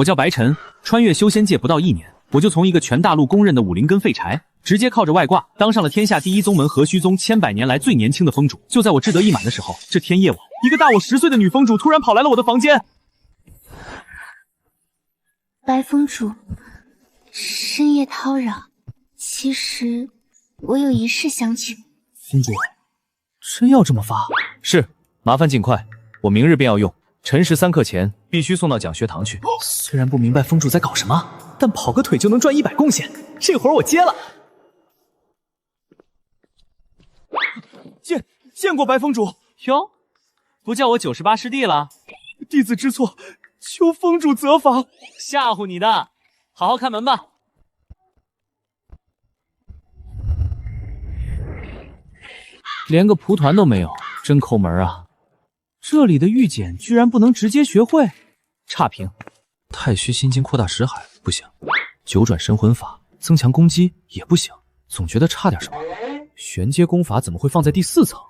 我叫白晨，穿越修仙界不到1年，我就从一个全大陆公认的武林根废柴，直接靠着外挂当上了天下第一宗门何须宗千百年来最年轻的宗主。就在我志得意满的时候，这天夜晚，一个大我10岁的女宗主突然跑来了我的房间。白宗主，深夜叨扰，其实我有一事相求。宗主，真要这么发？是，麻烦尽快，我明日便要用。辰时3刻前必须送到讲学堂去。虽然不明白宗主在搞什么，但跑个腿就能赚100贡献，这活我接了。见过白宗主。哟，不叫我98师弟了？弟子知错，求宗主责罚。吓唬你的，好好看门吧。连个蒲团都没有，真抠门啊！这里的御剑居然不能直接学会，差评。太虚心经扩大识海不行，九转神魂法增强攻击也不行，总觉得差点什么。玄阶功法怎么会放在第4层？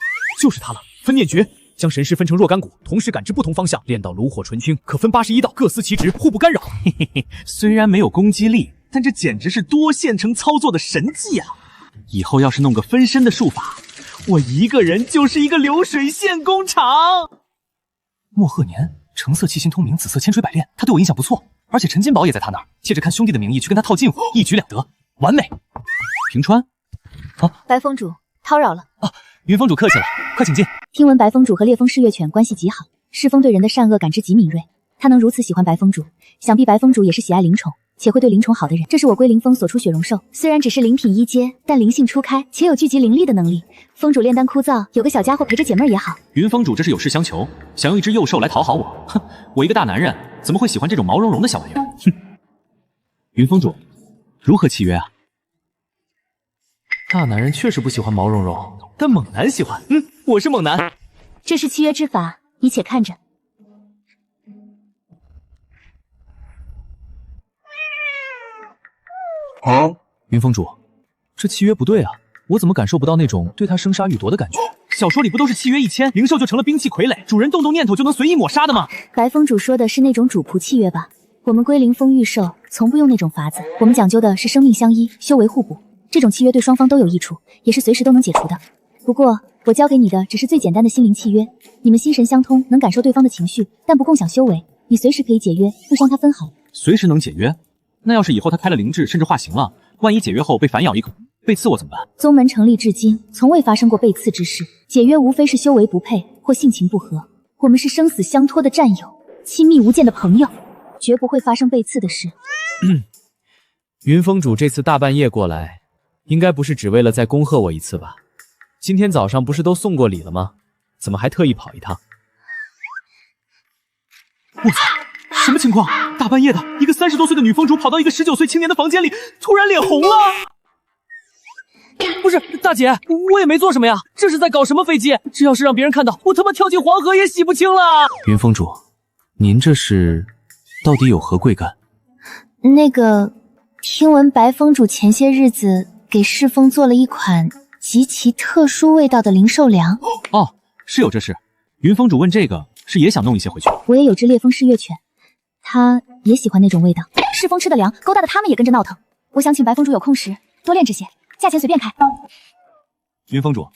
就是它了，分念诀，将神识分成若干股，同时感知不同方向，练到炉火纯青，可分81道，各司其职，互不干扰。嘿嘿嘿，虽然没有攻击力，但这简直是多线程操作的神技啊！以后要是弄个分身的术法，我一个人就是一个流水线工厂。莫鹤年，橙色气心通明，紫色千锤百炼，他对我印象不错，而且陈金宝也在他那儿，借着看兄弟的名义去跟他套近乎，一举两得，完美。平川，白宗主，叨扰了。云峰主客气了，快请进。听闻白宗主和烈风嗜月犬关系极好，世风对人的善恶感知极敏锐，他能如此喜欢白宗主，想必白宗主也是喜爱灵宠，且会对灵宠好的人。这是我归灵峰所出雪容兽，虽然只是灵品1阶，但灵性初开，且有聚集灵力的能力。宗主炼丹枯燥，有个小家伙陪着解闷也好。云峰主这是有事相求，想用一只幼兽来讨好我。哼，我一个大男人怎么会喜欢这种毛茸茸的小玩意儿？哼！云峰主，如何契约啊？大男人确实不喜欢毛茸茸，但猛男喜欢。我是猛男。这是契约之法，你且看着。云峰主，这契约不对啊，我怎么感受不到那种对他生杀予夺的感觉？小说里不都是契约1签，灵兽就成了兵器傀儡，主人动动念头就能随意抹杀的吗？白宗主说的是那种主仆契约吧？我们归灵峰御兽从不用那种法子，我们讲究的是生命相依，修为互补。这种契约对双方都有益处，也是随时都能解除的。不过我交给你的只是最简单的心灵契约，你们心神相通，能感受对方的情绪，但不共享修为。你随时可以解约，不伤他分毫。随时能解约？那要是以后他开了灵智，甚至化形了，万一解约后被反咬一口，被刺我怎么办？宗门成立至今，从未发生过被刺之事。解约无非是修为不配或性情不合，我们是生死相托的战友，亲密无间的朋友，绝不会发生被刺的事。云峰主这次大半夜过来，应该不是只为了再恭贺我一次吧？今天早上不是都送过礼了吗？怎么还特意跑一趟？我操！什么情况？大半夜的，一个30多岁的女峰主跑到一个19岁青年的房间里，突然脸红了。不是大姐，我也没做什么呀，这是在搞什么飞机？这要是让别人看到，我他妈跳进黄河也洗不清了。云峰主，您这是到底有何贵干？那个，听闻白峰主前些日子给世风做了一款极其特殊味道的灵兽粮。哦，是有这事。云峰主问这个，是也想弄一些回去。我也有只烈风嗜月犬，他也喜欢那种味道。世风吃的粮，勾搭的他们也跟着闹腾。我想请白峰主有空时多练这些，价钱随便开。云峰主，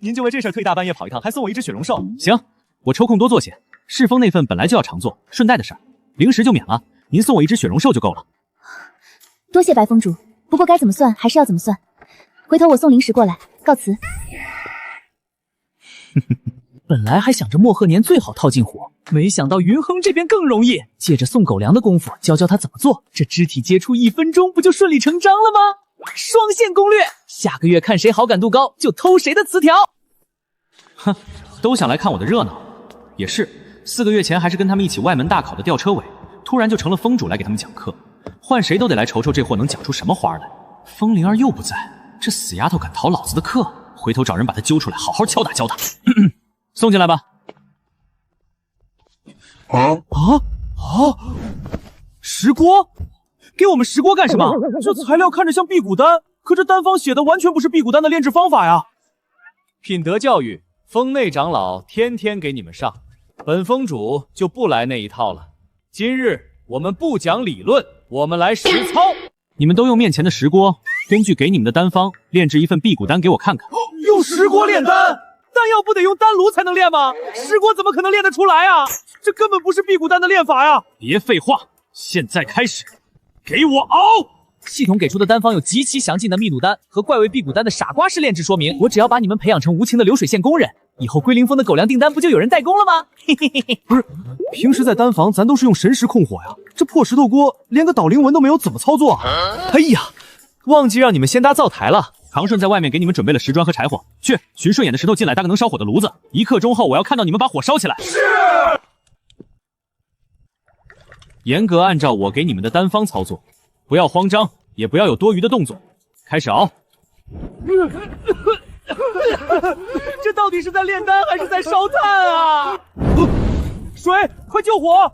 您就为这事特意大半夜跑一趟，还送我一只雪容兽。行，我抽空多做些。世风那份本来就要常做，顺带的事儿，零食就免了。您送我一只雪容兽就够了。多谢白峰主，不过该怎么算还是要怎么算。回头我送零食过来，告辞。本来还想着莫鹤年最好套近乎，没想到云亨这边更容易，借着送狗粮的功夫教教他怎么做，这肢体接触1分钟不就顺理成章了吗？双线攻略，下个月看谁好感度高就偷谁的词条。哼，都想来看我的热闹。也是，4个月前还是跟他们一起外门大考的吊车尾，突然就成了峰主来给他们讲课，换谁都得来瞅瞅这货能讲出什么花来。风灵儿又不在，这死丫头敢逃老子的课，回头找人把她揪出来，好好敲打教她。送进来吧。石锅？给我们石锅干什么？这材料看着像辟谷丹，可这丹方写的完全不是辟谷丹的炼制方法呀。品德教育，峰内长老天天给你们上，本峰主就不来那一套了。今日我们不讲理论，我们来实操。你们都用面前的石锅，根据给你们的丹方炼制一份辟谷丹给我看看。用石锅炼丹，丹药不得用丹炉才能炼吗？石锅怎么可能炼得出来啊？这根本不是辟谷丹的炼法呀！别废话，现在开始，给我熬！系统给出的丹方有极其详尽的密度丹和怪味辟谷丹的傻瓜式炼制说明。我只要把你们培养成无情的流水线工人，以后归零峰的狗粮订单不就有人代工了吗？嘿嘿嘿嘿。不是，平时在丹房咱都是用神石控火呀，这破石头锅连个导灵纹都没有，怎么操作啊？哎呀，忘记让你们先搭灶台了。唐顺在外面给你们准备了石砖和柴火，去寻顺眼的石头进来搭个能烧火的炉子，1刻钟后我要看到你们把火烧起来。是。严格按照我给你们的丹方操作，不要慌张，也不要有多余的动作。开始熬。这到底是在炼丹还是在烧炭啊？水，快救火！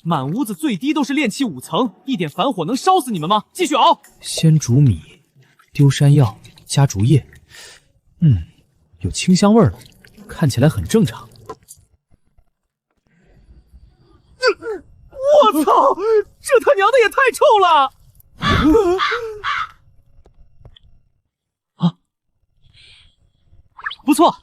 满屋子最低都是炼气5层，一点凡火能烧死你们吗？继续熬。先煮米，丢山药，加竹叶。有清香味了，看起来很正常。我操！这他娘的也太臭了！不错，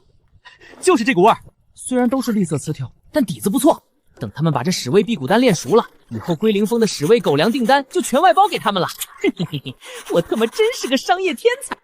就是这股味儿。虽然都是绿色词条，但底子不错。等他们把这屎味辟谷丹炼熟了，以后归零峰的屎味狗粮订单就全外包给他们了。嘿嘿嘿嘿，我他妈真是个商业天才！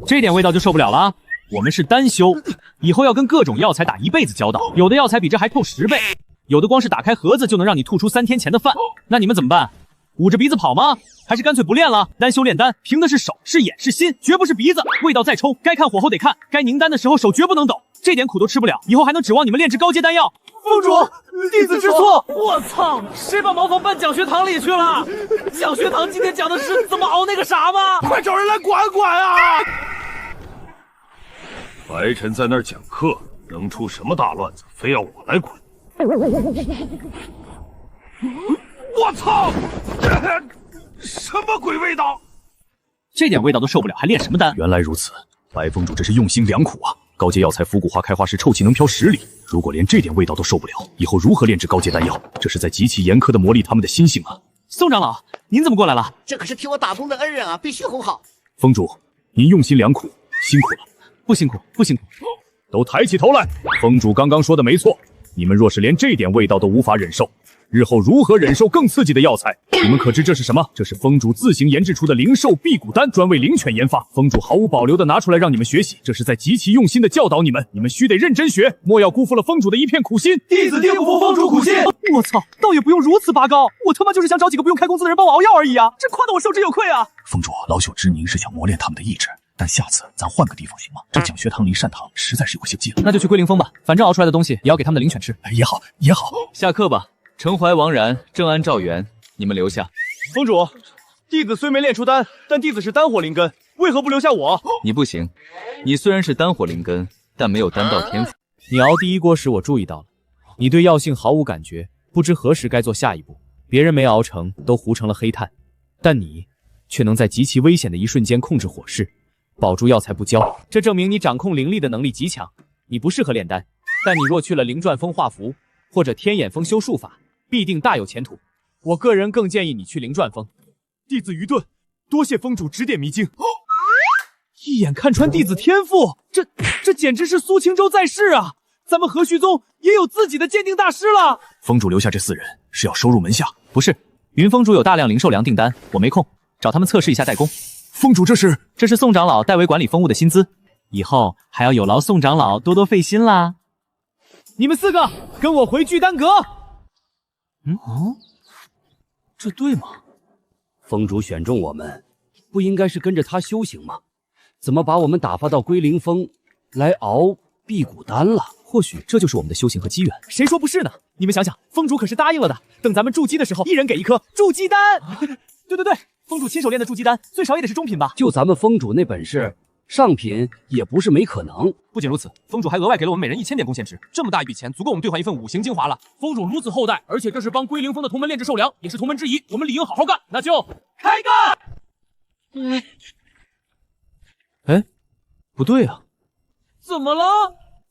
这点味道就受不了了。我们是丹修，以后要跟各种药材打一辈子交道，有的药材比这还臭10倍，有的光是打开盒子就能让你吐出3天前的饭。那你们怎么办？捂着鼻子跑吗？还是干脆不练了？丹修炼丹，凭的是手，是眼，是心，绝不是鼻子。味道再冲，该看火候得看，该凝丹的时候手绝不能抖。这点苦都吃不了，以后还能指望你们炼制高阶丹药？峰主，弟子知错。我操，谁把茅房搬讲学堂里去了？讲学堂今天讲的是怎么熬那个啥吗？快找人来管管啊！白晨在那儿讲课，能出什么大乱子，非要我来管？我操！什么鬼味道？这点味道都受不了，还炼什么丹？原来如此，白峰主这是用心良苦啊！高阶药材伏骨花开花时臭气能飘10里，如果连这点味道都受不了，以后如何炼制高阶丹药？这是在极其严苛的磨砺他们的心性啊！宋长老，您怎么过来了？这可是替我打工的恩人啊，必须哄好。峰主，您用心良苦，辛苦了。不辛苦，不辛苦。都抬起头来！峰主刚刚说的没错，你们若是连这点味道都无法忍受，日后如何忍受更刺激的药材？你们可知这是什么？这是峰主自行研制出的灵兽辟谷丹，专为灵犬研发。峰主毫无保留的拿出来让你们学习，这是在极其用心的教导你们，你们须得认真学，莫要辜负了峰主的一片苦心。弟子定不负峰主苦心。我操，倒也不用如此拔高，我他妈就是想找几个不用开工资的人帮我熬药而已啊，这夸得我受之有愧啊！峰主，老朽知您是想磨练他们的意志，但下次咱换个地方行吗？这讲学堂离善堂实在是有些近。那就去归零峰吧，反正熬出来的东西也要给他们的灵犬吃。也好，也好。下课吧。陈怀、王然、郑安、赵元，你们留下。峰主，弟子虽没炼出丹，但弟子是丹火灵根，为何不留下我？你不行，你虽然是丹火灵根，但没有丹道天赋。你熬第一锅时，我注意到了，你对药性毫无感觉，不知何时该做下一步。别人没熬成，都糊成了黑炭，但你却能在极其危险的一瞬间控制火势，保住药材不焦，这证明你掌控灵力的能力极强。你不适合炼丹，但你若去了灵转峰画符，或者天眼峰修术法，必定大有前途。我个人更建议你去灵转峰。弟子愚钝，多谢峰主指点迷津。一眼看穿弟子天赋，这简直是苏青州在世啊！咱们何须宗也有自己的鉴定大师了。峰主留下这4人是要收入门下？不是，云峰主有大量灵兽粮订单，我没空，找他们测试一下代工。峰主，这是宋长老代为管理风物的薪资，以后还要有劳宋长老多多费心啦。你们4个跟我回聚丹阁。这对吗？峰主选中我们，不应该是跟着他修行吗？怎么把我们打发到归灵峰来熬辟谷丹了？或许这就是我们的修行和机缘。谁说不是呢？你们想想，峰主可是答应了的，等咱们筑基的时候，一人给1颗筑基丹。对，峰主亲手炼的筑基丹，最少也得是中品吧？就咱们峰主那本事，上品也不是没可能。不仅如此，峰主还额外给了我们每人1000点贡献值，这么大一笔钱，足够我们兑换一份5行精华了。峰主如此厚待，而且这是帮归灵峰的同门炼制兽粮，也是同门之谊，我们理应好好干。那就开干！不对啊，怎么了？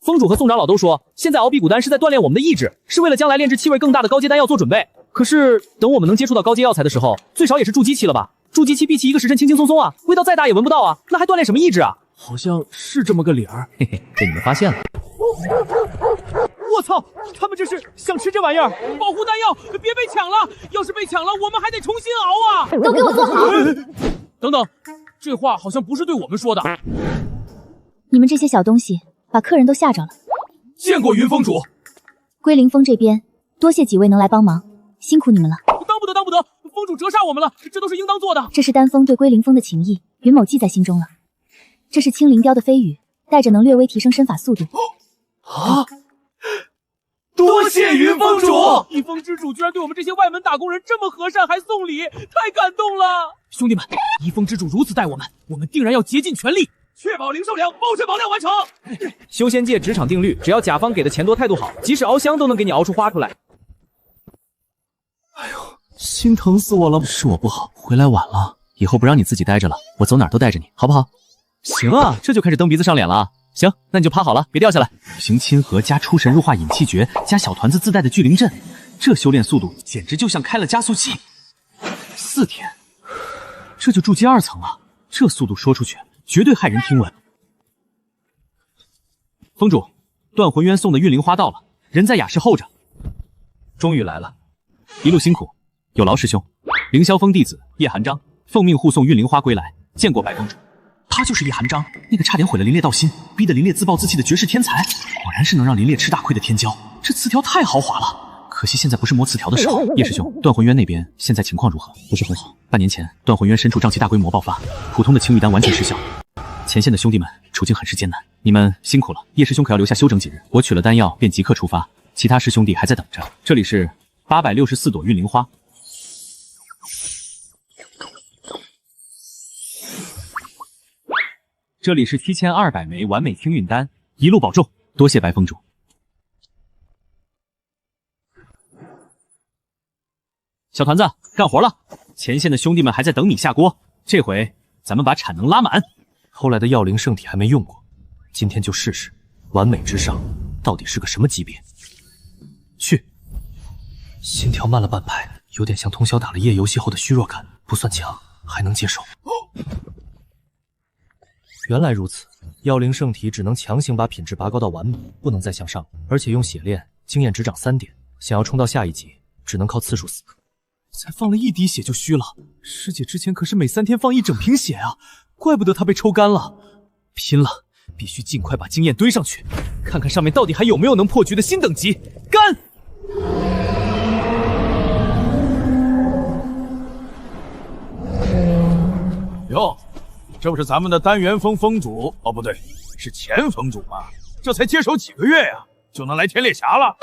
峰主和宋长老都说，现在熬辟谷丹是在锻炼我们的意志，是为了将来炼制气味更大的高阶丹药做准备。可是等我们能接触到高阶药材的时候，最少也是筑基期了吧？筑基期闭气1个时辰轻轻松松啊，味道再大也闻不到啊，那还锻炼什么意志啊？好像是这么个理儿。嘿嘿，被你们发现了。我操！他们这是想吃这玩意儿？保护丹药，别被抢了！要是被抢了，我们还得重新熬啊！都给我坐好！等等，这话好像不是对我们说的。你们这些小东西，把客人都吓着了。见过云峰主。归灵峰这边，多谢几位能来帮忙，辛苦你们了。当不得，当不得！峰主折杀我们了，这都是应当做的。这是丹峰对归灵峰的情谊，云某记在心中了。这是青灵雕的飞羽，带着能略微提升身法速度。啊！多谢云峰主！一峰之主居然对我们这些外门打工人这么和善，还送礼，太感动了！兄弟们，一峰之主如此待我们，我们定然要竭尽全力，确保零售量、保质保量完成。修仙界职场定律，只要甲方给的钱多，态度好，即使熬香都能给你熬出花出来。哎呦，心疼死我了！是我不好，回来晚了，以后不让你自己待着了，我走哪儿都带着你，好不好？行啊，这就开始蹬鼻子上脸了。行，那你就趴好了，别掉下来。五行亲和加出神入化引气诀加小团子自带的聚灵阵，这修炼速度简直就像开了加速器。4天，这就筑基2层了，这速度说出去绝对骇人听闻。峰主，断魂渊送的运灵花到了，人在雅室候着。终于来了，一路辛苦，有劳师兄。凌霄峰弟子叶寒章奉命护送运灵花归来，见过白峰主。他就是叶寒章，那个差点毁了林烈道心，逼得林烈自暴自弃的绝世天才，果然是能让林烈吃大亏的天骄。这词条太豪华了，可惜现在不是磨词条的时候。叶师兄，断魂渊那边现在情况如何？不是很好。半年前，断魂渊身处瘴气大规模爆发，普通的青玉丹完全失效，前线的兄弟们处境很是艰难。你们辛苦了，叶师兄可要留下休整几日。我取了丹药便即刻出发，其他师兄弟还在等着。这里是864朵运灵花。这里是7200枚完美清运丹，一路保重，多谢白峰主。小团子，干活了！前线的兄弟们还在等你下锅，这回咱们把产能拉满。后来的药灵圣体还没用过，今天就试试完美之上到底是个什么级别。去，心跳慢了半拍，有点像通宵打了夜游戏后的虚弱感，不算强，还能接受。原来如此，药灵圣体只能强行把品质拔高到完美，不能再向上，而且用血炼，经验只涨3点，想要冲到下一级，只能靠次数死磕。才放了1滴血就虚了，师姐之前可是每3天放1整瓶血啊，怪不得她被抽干了。拼了，必须尽快把经验堆上去，看看上面到底还有没有能破局的新等级。干！哟。这不是咱们的丹元峰峰主哦，不对，是前峰主吗？这才接手几个月呀，就能来天猎峡了，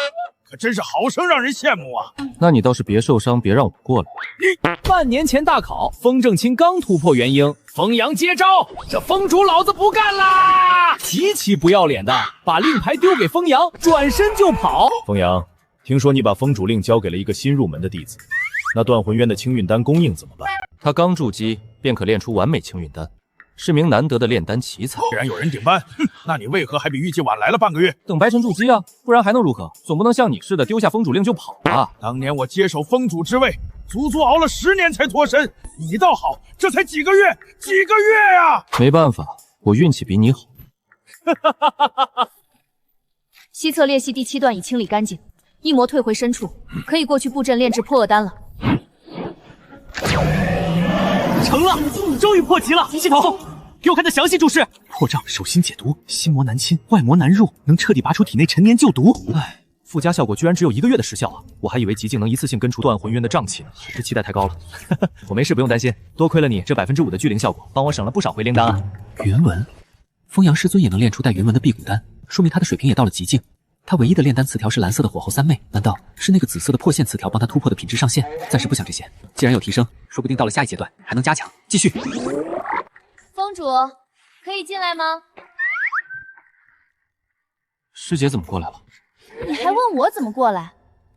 可真是好生让人羡慕啊！那你倒是别受伤，别让我过来。半年前大考，风正清刚突破元婴，封阳接招，这峰主老子不干啦！极其不要脸的，把令牌丢给封阳，转身就跑。封阳，听说你把封主令交给了一个新入门的弟子，那断魂渊的清运丹供应怎么办？他刚筑基便可炼出完美清运丹。是名难得的炼丹奇才。既然有人顶班，那你为何还比预计晚来了半个月？等白尘筑基啊，不然还能如何？总不能像你似的丢下封主令就跑吧？当年我接手封主之位，足足熬了10年才脱身，你倒好，这才几个月呀！没办法，我运气比你好。西侧裂隙第7段已清理干净，一魔退回深处，可以过去布阵炼制破厄丹了。成了，终于破局了！系统，给我看它详细注释。破障手心解毒，心魔难侵，外魔难入，能彻底拔出体内陈年旧毒。唉，附加效果居然只有1个月的时效啊！我还以为极境能一次性根除断魂渊的瘴气呢，还是期待太高了。我没事，不用担心。多亏了你这5%的聚灵效果，帮我省了不少回灵丹啊。云纹，封阳师尊也能炼出带云纹的辟谷丹，说明他的水平也到了极境。他唯一的炼丹词条是蓝色的火候3昧，难道是那个紫色的破线词条帮他突破的品质上限？暂时不想这些，既然有提升，说不定到了下一阶段还能加强。继续。峰主，可以进来吗？师姐怎么过来了？你还问我怎么过来？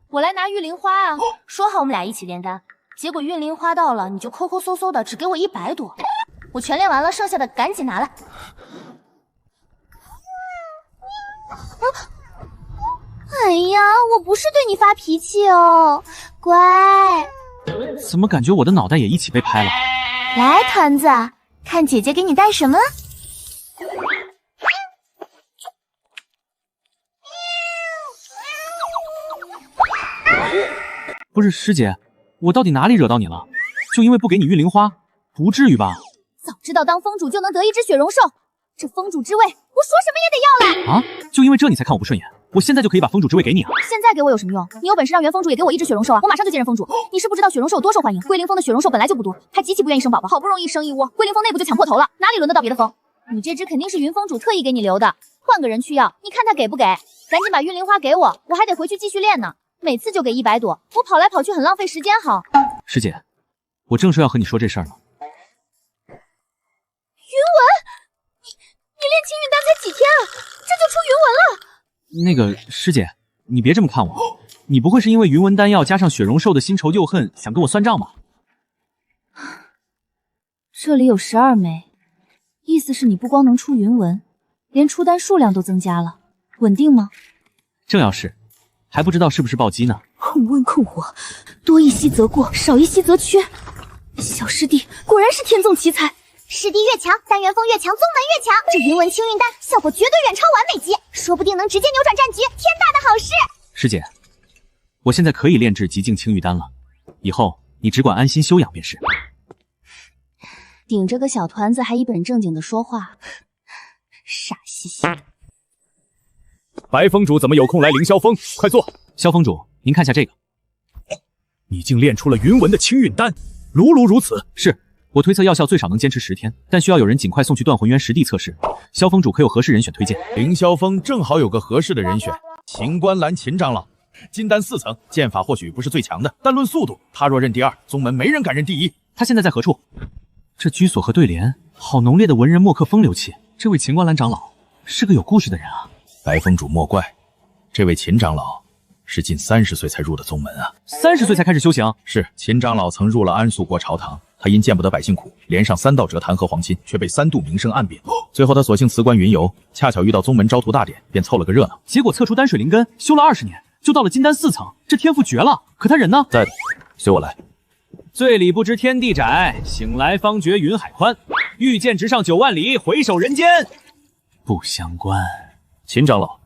我来拿玉灵花啊！说好我们俩一起炼丹，结果运灵花到了，你就抠抠搜搜的只给我100朵，我全炼完了，剩下的赶紧拿来。哎呀，我不是对你发脾气哦，乖。怎么感觉我的脑袋也一起被拍了？来，团子，看姐姐给你带什么？不是师姐，我到底哪里惹到你了？就因为不给你玉灵花？不至于吧？早知道当封主就能得一只雪容兽，这封主之位，我说什么也得要来啊！就因为这你才看我不顺眼？我现在就可以把封主之位给你啊！现在给我有什么用？你有本事让原封主也给我一只雪容兽啊！我马上就接任封主。你是不知道雪容兽有多受欢迎，龟灵峰的雪容兽本来就不多，还极其不愿意生宝宝，好不容易生一窝，龟灵峰内部就抢破头了，哪里轮得到别的峰？你这只肯定是云封主特意给你留的，换个人去要，你看他给不给？赶紧把玉灵花给我，我还得回去继续练呢。每次就给100朵，我跑来跑去很浪费时间。好，师姐，我正说要和你说这事儿呢。云纹，你练青云丹才几天啊，这就出云纹了？那个师姐，你别这么看我，你不会是因为云纹丹药加上雪容兽的新仇旧恨，想跟我算账吧？这里有12枚，意思是你不光能出云纹，连出丹数量都增加了，稳定吗？正要是，还不知道是不是暴击呢。控温控火，多一息则过，少一息则缺。小师弟果然是天纵奇才，师弟越强，丹元峰越强，宗门越强。这云纹青云丹效果绝对远超完美级，说不定能直接扭转战局，天大的好事！师姐，我现在可以炼制极境青玉丹了，以后你只管安心休养便是。顶着个小团子还一本正经的说话，傻兮兮。白峰主怎么有空来凌霄峰？快坐。萧峰主，您看下这个。你竟炼出了云纹的青运丹，如如此。是，我推测药效最少能坚持10天，但需要有人尽快送去断魂渊实地测试。萧峰主可有合适人选推荐？凌霄峰正好有个合适的人选，秦观澜秦长老，金丹4层，剑法或许不是最强的，但论速度，他若认第2，宗门没人敢认第1。他现在在何处？这居所和对联，好浓烈的文人墨客风流气。这位秦观澜长老是个有故事的人啊。白峰主莫怪，这位秦长老是近30岁才入的宗门啊。30岁才开始修行？是，秦长老曾入了安肃国朝堂，他因见不得百姓苦，连上3道折弹劾皇亲，却被3度明升暗贬。最后他索性辞官云游，恰巧遇到宗门招徒大典，便凑了个热闹。结果测出丹水灵根，修了20年，就到了金丹4层，这天赋绝了。可他人呢？在的，随我来。醉里不知天地窄，醒来方觉云海宽。欲见直上9万里，回首人间不相关。秦长老，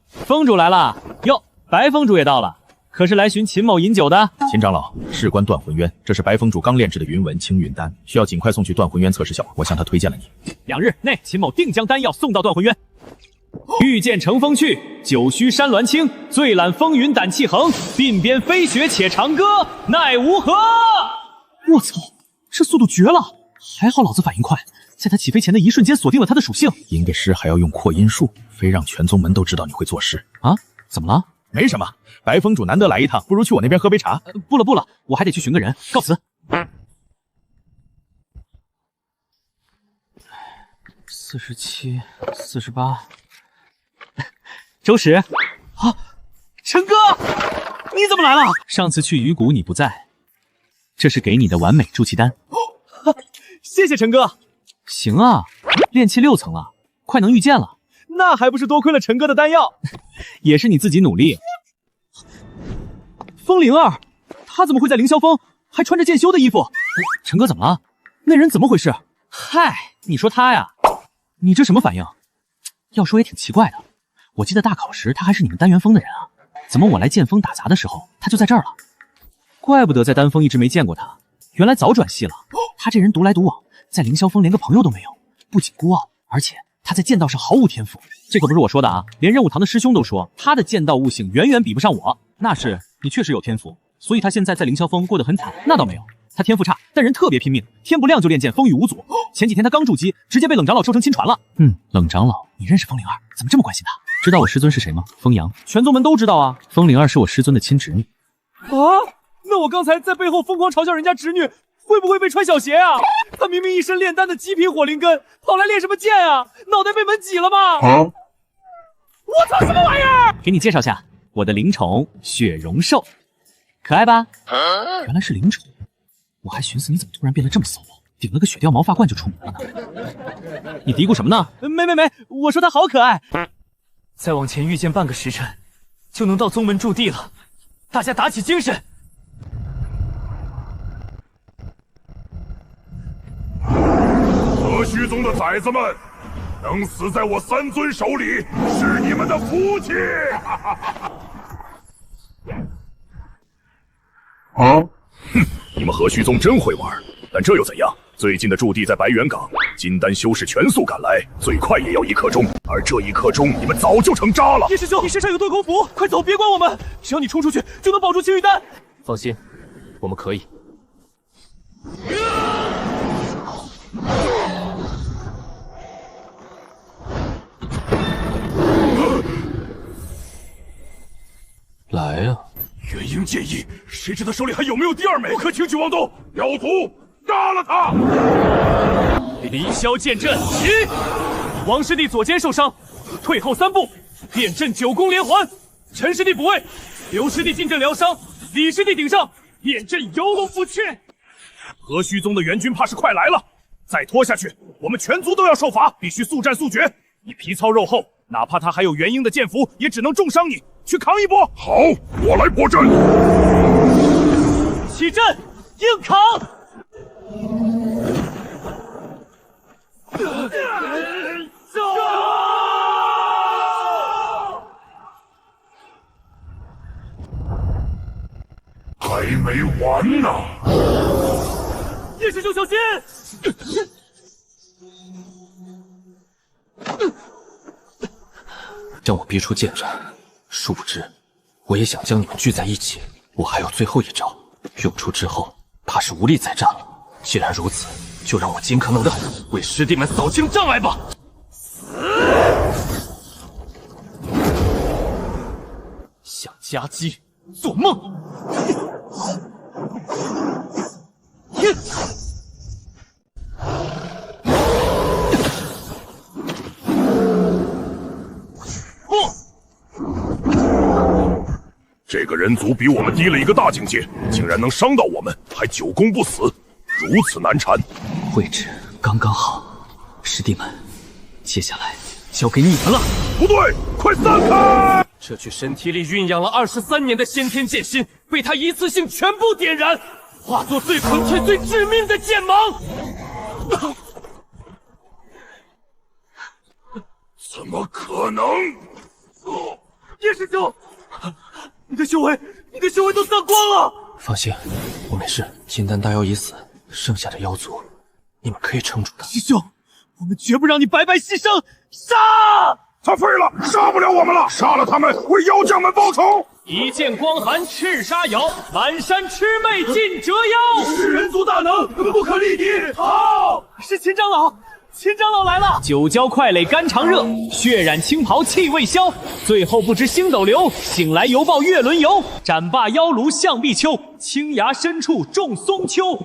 峰主来了哟，白峰主也到了，可是来寻秦某饮酒的？秦长老，事关断魂渊，这是白峰主刚炼制的云纹青云丹，需要尽快送去断魂渊测试效果。我向他推荐了你，2日内秦某定将丹药送到断魂渊。欲见乘风去，九须山峦青，醉览风云胆气横，鬓边飞雪且长歌，奈吾何？我操，这速度绝了！还好老子反应快，在他起飞前的一瞬间锁定了他的属性。吟个诗还要用扩音术，非让全宗门都知道你会作诗啊？怎么了？没什么，白峰主难得来一趟，不如去我那边喝杯茶。不了，我还得去寻个人，告辞。47、48，周史啊，陈哥，你怎么来了？上次去鱼谷你不在，这是给你的完美助气丹。谢谢陈哥。行啊，炼气6层了，快能御剑了。那还不是多亏了陈哥的丹药，也是你自己努力。风灵儿，他怎么会在凌霄峰，还穿着剑修的衣服？陈哥怎么了？那人怎么回事？嗨，你说他呀，你这什么反应？要说也挺奇怪的，我记得大考时他还是你们丹元峰的人啊，怎么我来剑锋打杂的时候他就在这儿了？怪不得在丹峰一直没见过他，原来早转系了。他这人独来独往，在凌霄峰连个朋友都没有，不仅孤傲，而且他在剑道上毫无天赋。这可不是我说的啊，连任武堂的师兄都说他的剑道悟性远远比不上我。那是你确实有天赋，所以他现在在凌霄峰过得很惨。那倒没有，他天赋差，但人特别拼命，天不亮就练剑，风雨无阻。前几天他刚筑基，直接被冷长老收成亲传了。冷长老，你认识风灵儿？怎么这么关心他？知道我师尊是谁吗？风阳，全宗门都知道啊。风灵儿是我师尊的亲侄女。啊，那我刚才在背后疯狂嘲笑人家侄女，会不会被穿小鞋啊？他明明一身炼丹的极品火灵根，跑来练什么剑啊？脑袋被门挤了吗？我操，什么玩意儿？给你介绍下，我的灵宠雪容兽，可爱吧？原来是灵宠，我还寻思你怎么突然变得这么骚包，顶了个雪貂毛发冠就出门了呢。你嘀咕什么呢？没，我说它好可爱。再往前遇见半个时辰，就能到宗门驻地了。大家打起精神！何须宗的崽子们，能死在我三尊手里，是你们的福气！哼，你们何须宗真会玩，但这又怎样？最近的驻地在白猿港，金丹修士全速赶来，最快也要1刻钟，而这1刻钟，你们早就成渣了。叶师兄，你身上有遁空符，快走，别管我们！只要你冲出去，就能保住青玉丹。放心，我们可以。来呀！元婴建议，谁知他手里还有没有第二枚？不可轻举妄动，妖族杀了他！离霄剑阵，起！王师弟左肩受伤，退后3步，变阵9宫连环。陈师弟补位，刘师弟进阵疗伤，李师弟顶上，变阵游龙伏雀。何须宗的援军怕是快来了，再拖下去，我们全族都要受罚，必须速战速决。你皮糙肉厚，哪怕他还有元婴的剑符，也只能重伤你。去扛一波！好，我来破阵。起阵，硬扛！还没完呢！叶师兄小心！让我逼出剑阵，殊不知我也想将你们聚在一起。我还有最后一招，用出之后怕是无力再战了。既然如此，就让我尽可能的为师弟们扫清障碍吧。想夹击，做梦！这个人族比我们低了一个大境界，竟然能伤到我们，还9宫不死，如此难缠。位置刚刚好，师弟们，接下来交给你们了。不对，快散开！这具身体里酝养了23年的先天剑心，被他一次性全部点燃，化作最纯粹、最致命的剑芒。怎么可能？叶师兄，你的修为都散光了。放心，我没事。金丹大妖已死，剩下的妖族，你们可以撑住的。师兄，我们绝不让你白白牺牲！杀！他废了，杀不了我们了，杀了他们，为妖将们报仇！一剑光寒赤杀妖，满山魑魅尽折腰。是人族大能，不可力敌。好，是秦长老。秦长老来了！九焦快垒肝肠热，血染青袍气未消。最后不知星斗流，醒来犹抱月轮游。斩罢妖炉向碧秋，青崖深处种松丘。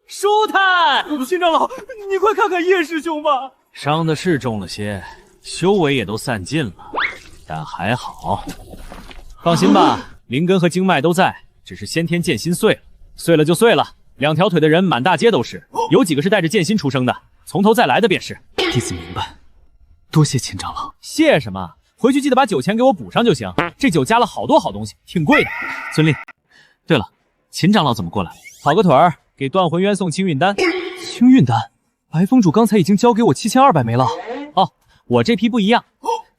舒坦！秦长老，你快看看叶师兄吧。伤的是重了些，修为也都散尽了，但还好。放心吧，灵根和经脉都在，只是先天剑心碎了，碎了就碎了。2条腿的人满大街都是，有几个是带着剑心出生的？从头再来的便是。弟子明白，多谢秦长老。谢什么？回去记得把酒钱给我补上就行。这酒加了好多好东西，挺贵的。遵令。对了，秦长老怎么过来？跑个腿儿，给断魂渊送清运丹。清运丹，白风主刚才已经交给我7200枚了。哦，我这批不一样，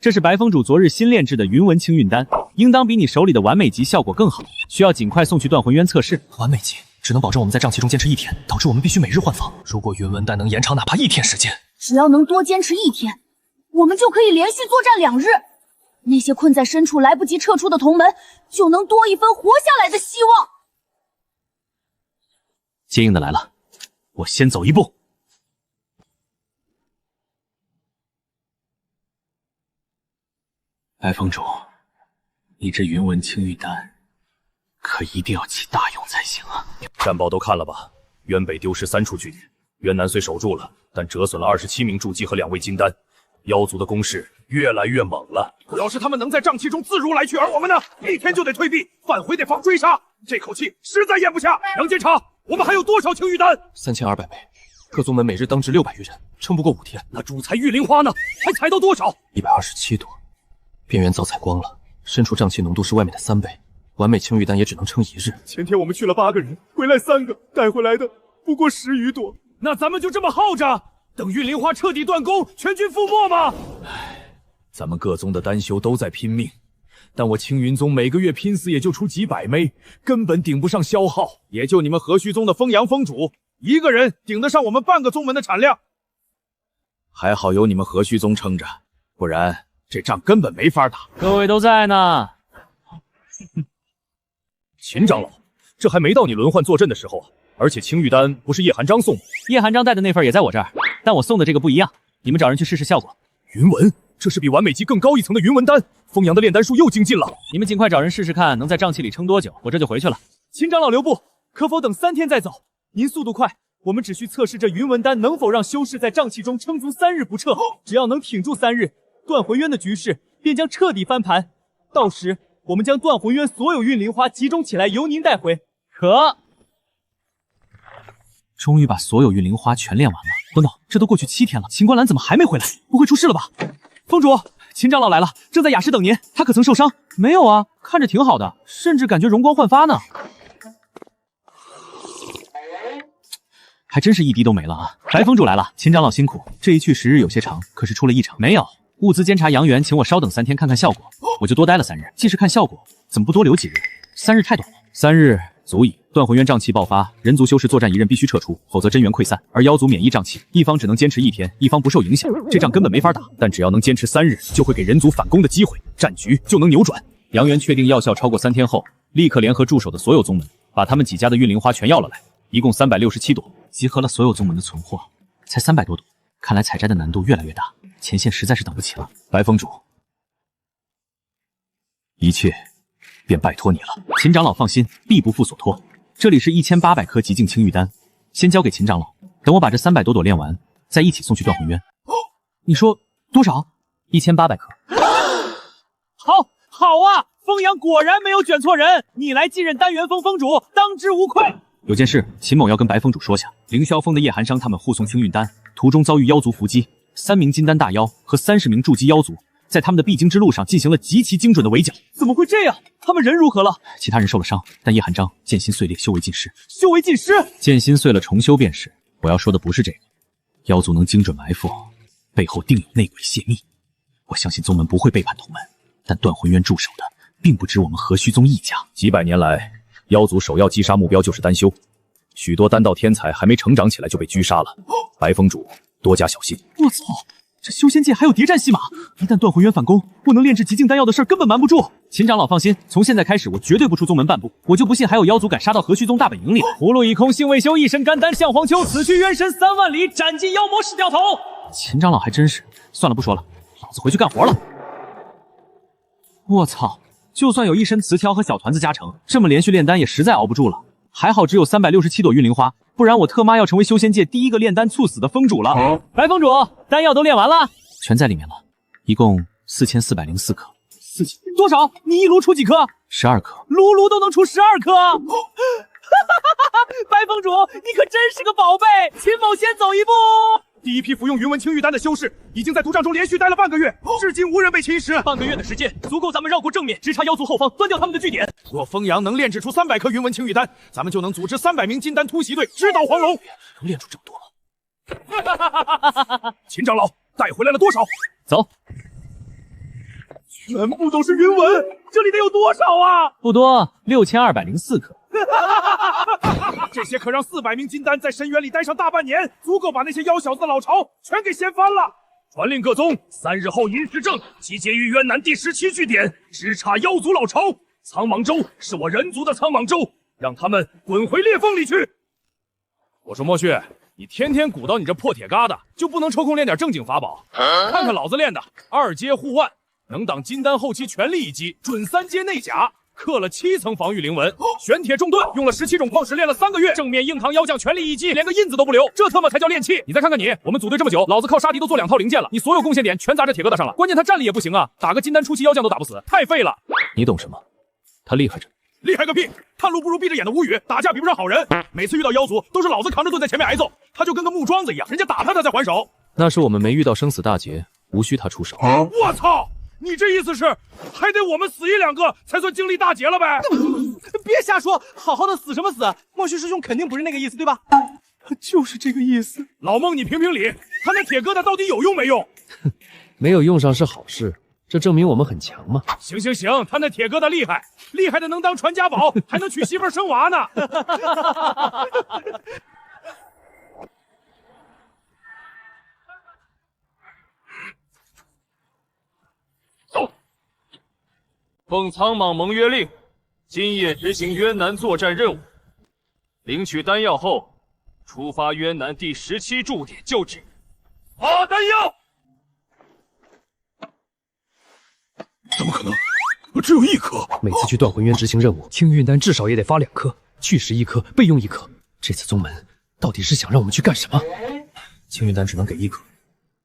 这是白风主昨日新炼制的云纹清运丹，应当比你手里的完美级效果更好，需要尽快送去断魂渊测试。完美级只能保证我们在瘴气中坚持1天，导致我们必须每日换防。如果云纹丹能延长哪怕1天时间，只要能多坚持1天，我们就可以连续作战2日。那些困在深处来不及撤出的同门，就能多一分活下来的希望。接应的来了，我先走一步。白风主，你这云纹青玉丹可一定要起大用才行啊！战报都看了吧？渊北丢失3处据点，渊南虽守住了，但折损了27名筑基和2位金丹。妖族的攻势越来越猛了。要是他们能在瘴气中自如来去，而我们呢，1天就得退避，返回得防追杀，这口气实在咽不下。杨监察，我们还有多少青玉丹？ 3200枚。各宗门每日当值600余人，撑不过5天。那主采玉灵花呢？还采到多少？127朵，边缘早采光了，深处瘴气浓度是外面的3倍，完美青玉丹也只能撑1日。前天我们去了8个人，回来3个，带回来的不过10余朵。那咱们就这么耗着，等玉灵花彻底断供，全军覆没吗？咱们各宗的丹修都在拼命，但我青云宗每个月拼死也就出几百枚，根本顶不上消耗。也就你们和虚宗的风阳峰主一个人顶得上我们半个宗门的产量。还好有你们和虚宗撑着，不然这仗根本没法打。各位都在呢。秦长老，这还没到你轮换坐镇的时候啊！而且青玉丹不是叶寒章送的，叶寒章带的那份也在我这儿，但我送的这个不一样，你们找人去试试效果。云纹，这是比完美级更高一层的云纹丹，风阳的炼丹术又精进了。你们尽快找人试试看，能在瘴气里撑多久，我这就回去了。秦长老留步，可否等3天再走？您速度快，我们只需测试这云纹丹能否让修士在瘴气中撑足3日不撤，只要能挺住3日，断魂渊的局势便将彻底翻盘。到时我们将断魂渊所有运灵花集中起来，由您带回。可。终于把所有运灵花全炼完了。等等，这都过去7天了，秦观澜怎么还没回来？不会出事了吧？峰主，秦长老来了，正在雅室等您。他可曾受伤？没有啊，看着挺好的，甚至感觉容光焕发呢。还真是一滴都没了啊！白峰主来了，秦长老辛苦。这一去时日有些长，可是出了异常。没有，物资监察杨元请我稍等3天看看效果，我就多待了3日。既是看效果，怎么不多留几日？3日太短了，3日足矣。断魂渊瘴气爆发，人族修士作战一人必须撤出，否则真元溃散。而妖族免疫瘴气，一方只能坚持1天，一方不受影响。这仗根本没法打，但只要能坚持3日，就会给人族反攻的机会，战局就能扭转。杨元确定药效超过3天后，立刻联合驻守的所有宗门，把他们几家的运灵花全要了来，一共367朵，集合了所有宗门的存货，才300多朵。看来采摘的难度越来越大，前线实在是等不起了。白峰主，一切便拜托你了。秦长老放心，必不负所托。这里是1800颗极境青玉丹，先交给秦长老，等我把这300多朵炼完，再一起送去断魂渊。你说多少？1800颗。好啊！风阳果然没有选错人，你来继任丹元峰峰主，当之无愧。有件事，秦某要跟白峰主说下。凌霄峰的叶寒商他们护送青玉丹，途中遭遇妖族伏击，3名金丹大妖和30名筑基妖族，在他们的必经之路上进行了极其精准的围剿。怎么会这样？他们人如何了？其他人受了伤，但叶寒章剑心碎裂，修为尽失。修为尽失？剑心碎了，重修便是。我要说的不是这个，妖族能精准埋伏，背后定有内鬼泄密。我相信宗门不会背叛同门，但断魂渊驻守的并不止我们和虚宗一家。几百年来，妖族首要击杀目标就是丹修，许多丹道天才还没成长起来就被狙杀了。白峰主多加小心。我操！这修仙界还有谍战戏码，一旦断魂渊反攻，不能炼制极境丹药的事儿根本瞒不住。秦长老放心，从现在开始我绝对不出宗门半步，我就不信还有妖族敢杀到和虚宗大本营里。葫芦已空，性未休，一身肝丹向黄秋，此去冤神3万里，斩尽妖魔是掉头。秦长老还真是，算了不说了，老子回去干活了。我操！就算有一身词条和小团子加成，这么连续炼丹也实在熬不住了。还好只有367朵运灵花，不然我特妈要成为修仙界第一个炼丹猝死的峰主了。白峰主，丹药都炼完了，全在里面了，一共4404颗。4000多少？你一炉出几颗？12颗。炉都能出12颗。白峰主，你可真是个宝贝！秦某先走一步。第一批服用云纹青玉丹的修士已经在毒帐中连续待了半个月，至今无人被侵蚀。半个月的时间足够咱们绕过正面，直插妖族后方，端掉他们的据点。若风阳能炼制出300颗云纹青玉丹，咱们就能组织300名金丹突袭队直捣黄龙。能炼出这么多吗？秦长老带回来了多少？走。全部都是云纹，这里得有多少啊？不多，6204颗。这些可让400名金丹在深渊里待上大半年，足够把那些妖小子的老巢全给掀翻了。传令各宗，3日后寅时正集结于渊南第17据点，直插妖族老巢。苍蟒洲是我人族的苍蟒洲，让他们滚回裂缝里去。我说莫旭，你天天鼓捣你这破铁疙瘩，就不能抽空练点正经法宝？看看老子练的2阶护腕，能挡金丹后期全力一击，准3阶内甲。刻了7层防御灵纹，玄铁重盾用了17种矿石练了3个月，正面硬扛妖将全力一击，连个印子都不留，这他妈才叫练气！你再看看你，我们组队这么久，老子靠杀敌都做2套零件了，你所有贡献点全砸这铁疙瘩上了，关键他战力也不行啊，打个金丹初期妖将都打不死，太废了。你懂什么？他厉害着，厉害个屁！探路不如闭着眼的吴宇，打架比不上好人。每次遇到妖族，都是老子扛着盾在前面挨揍，他就跟个木桩子一样，人家打他才还手。那是我们没遇到生死大劫，无需他出手。我操！你这意思是，还得我们死一两个才算经历大劫了呗？别瞎说，好好的死什么死？莫须师兄肯定不是那个意思，对吧？就是这个意思。老孟，你评评理，他那铁疙瘩到底有用没用？没有用上是好事，这证明我们很强嘛。行行行，他那铁疙瘩厉害，厉害的能当传家宝，还能娶媳妇生娃呢。走，奉苍莽盟约令，今夜执行渊南作战任务，领取丹药后，出发渊南第17驻点就职。发丹药！怎么可能？只有1颗。每次去断魂渊执行任务，青运丹至少也得发2颗，去时1颗，备用1颗。这次宗门到底是想让我们去干什么？青运丹只能给1颗。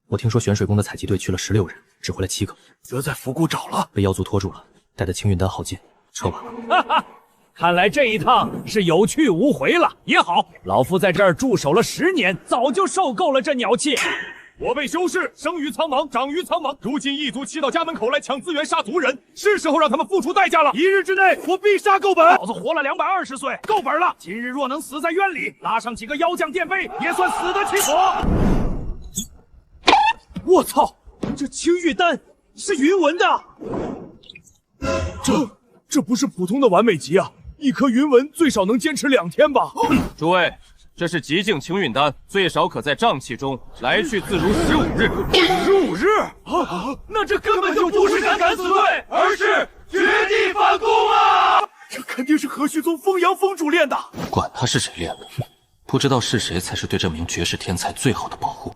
我听说玄水宫的采集队去了16人，只回来7个，则在伏谷找了，被妖族拖住了，带的青运丹耗尽，撤吧。哈哈，看来这一趟是有去无回了。也好，老夫在这儿驻守了10年，早就受够了这鸟气。我辈修士生于苍茫，长于苍茫，如今异族骑到家门口来抢资源杀族人，是时候让他们付出代价了。1日之内，我必杀够本。老子活了220岁，够本了。今日若能死在渊里，拉上几个妖将垫背，也算死得其所。我操，这青玉丹是云纹的。这不是普通的完美级啊！一颗云纹最少能坚持2天吧？诸位。这是极境青运丹，最少可在瘴气中来去自如15日。15日啊！那这根本就不是敢死队，而是绝地反攻啊！这肯定是何须宗风阳峰主练的。管他是谁练的，不知道是谁才是对这名绝世天才最好的保护。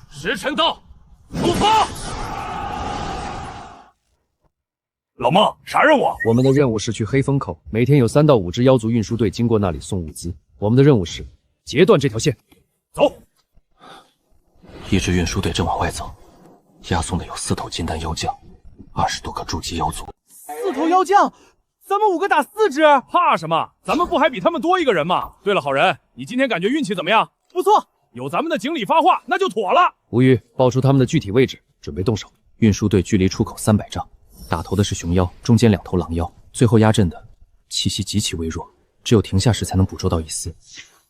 时辰到，出发！老孟，啥任务？我们的任务是去黑风口，每天有3到5支妖族运输队经过那里送物资。我们的任务是截断这条线，走。一支运输队正往外走，押送的有4头金丹妖将，20多个筑基妖族。4头妖将，咱们5个打4只，怕什么？咱们不还比他们多1个人吗？对了，好人，你今天感觉运气怎么样？不错，有咱们的锦鲤发话，那就妥了。吴宇，报出他们的具体位置，准备动手。运输队距离出口300丈，打头的是熊妖，中间2头狼妖，最后压阵的气息极其微弱，只有停下时才能捕捉到一丝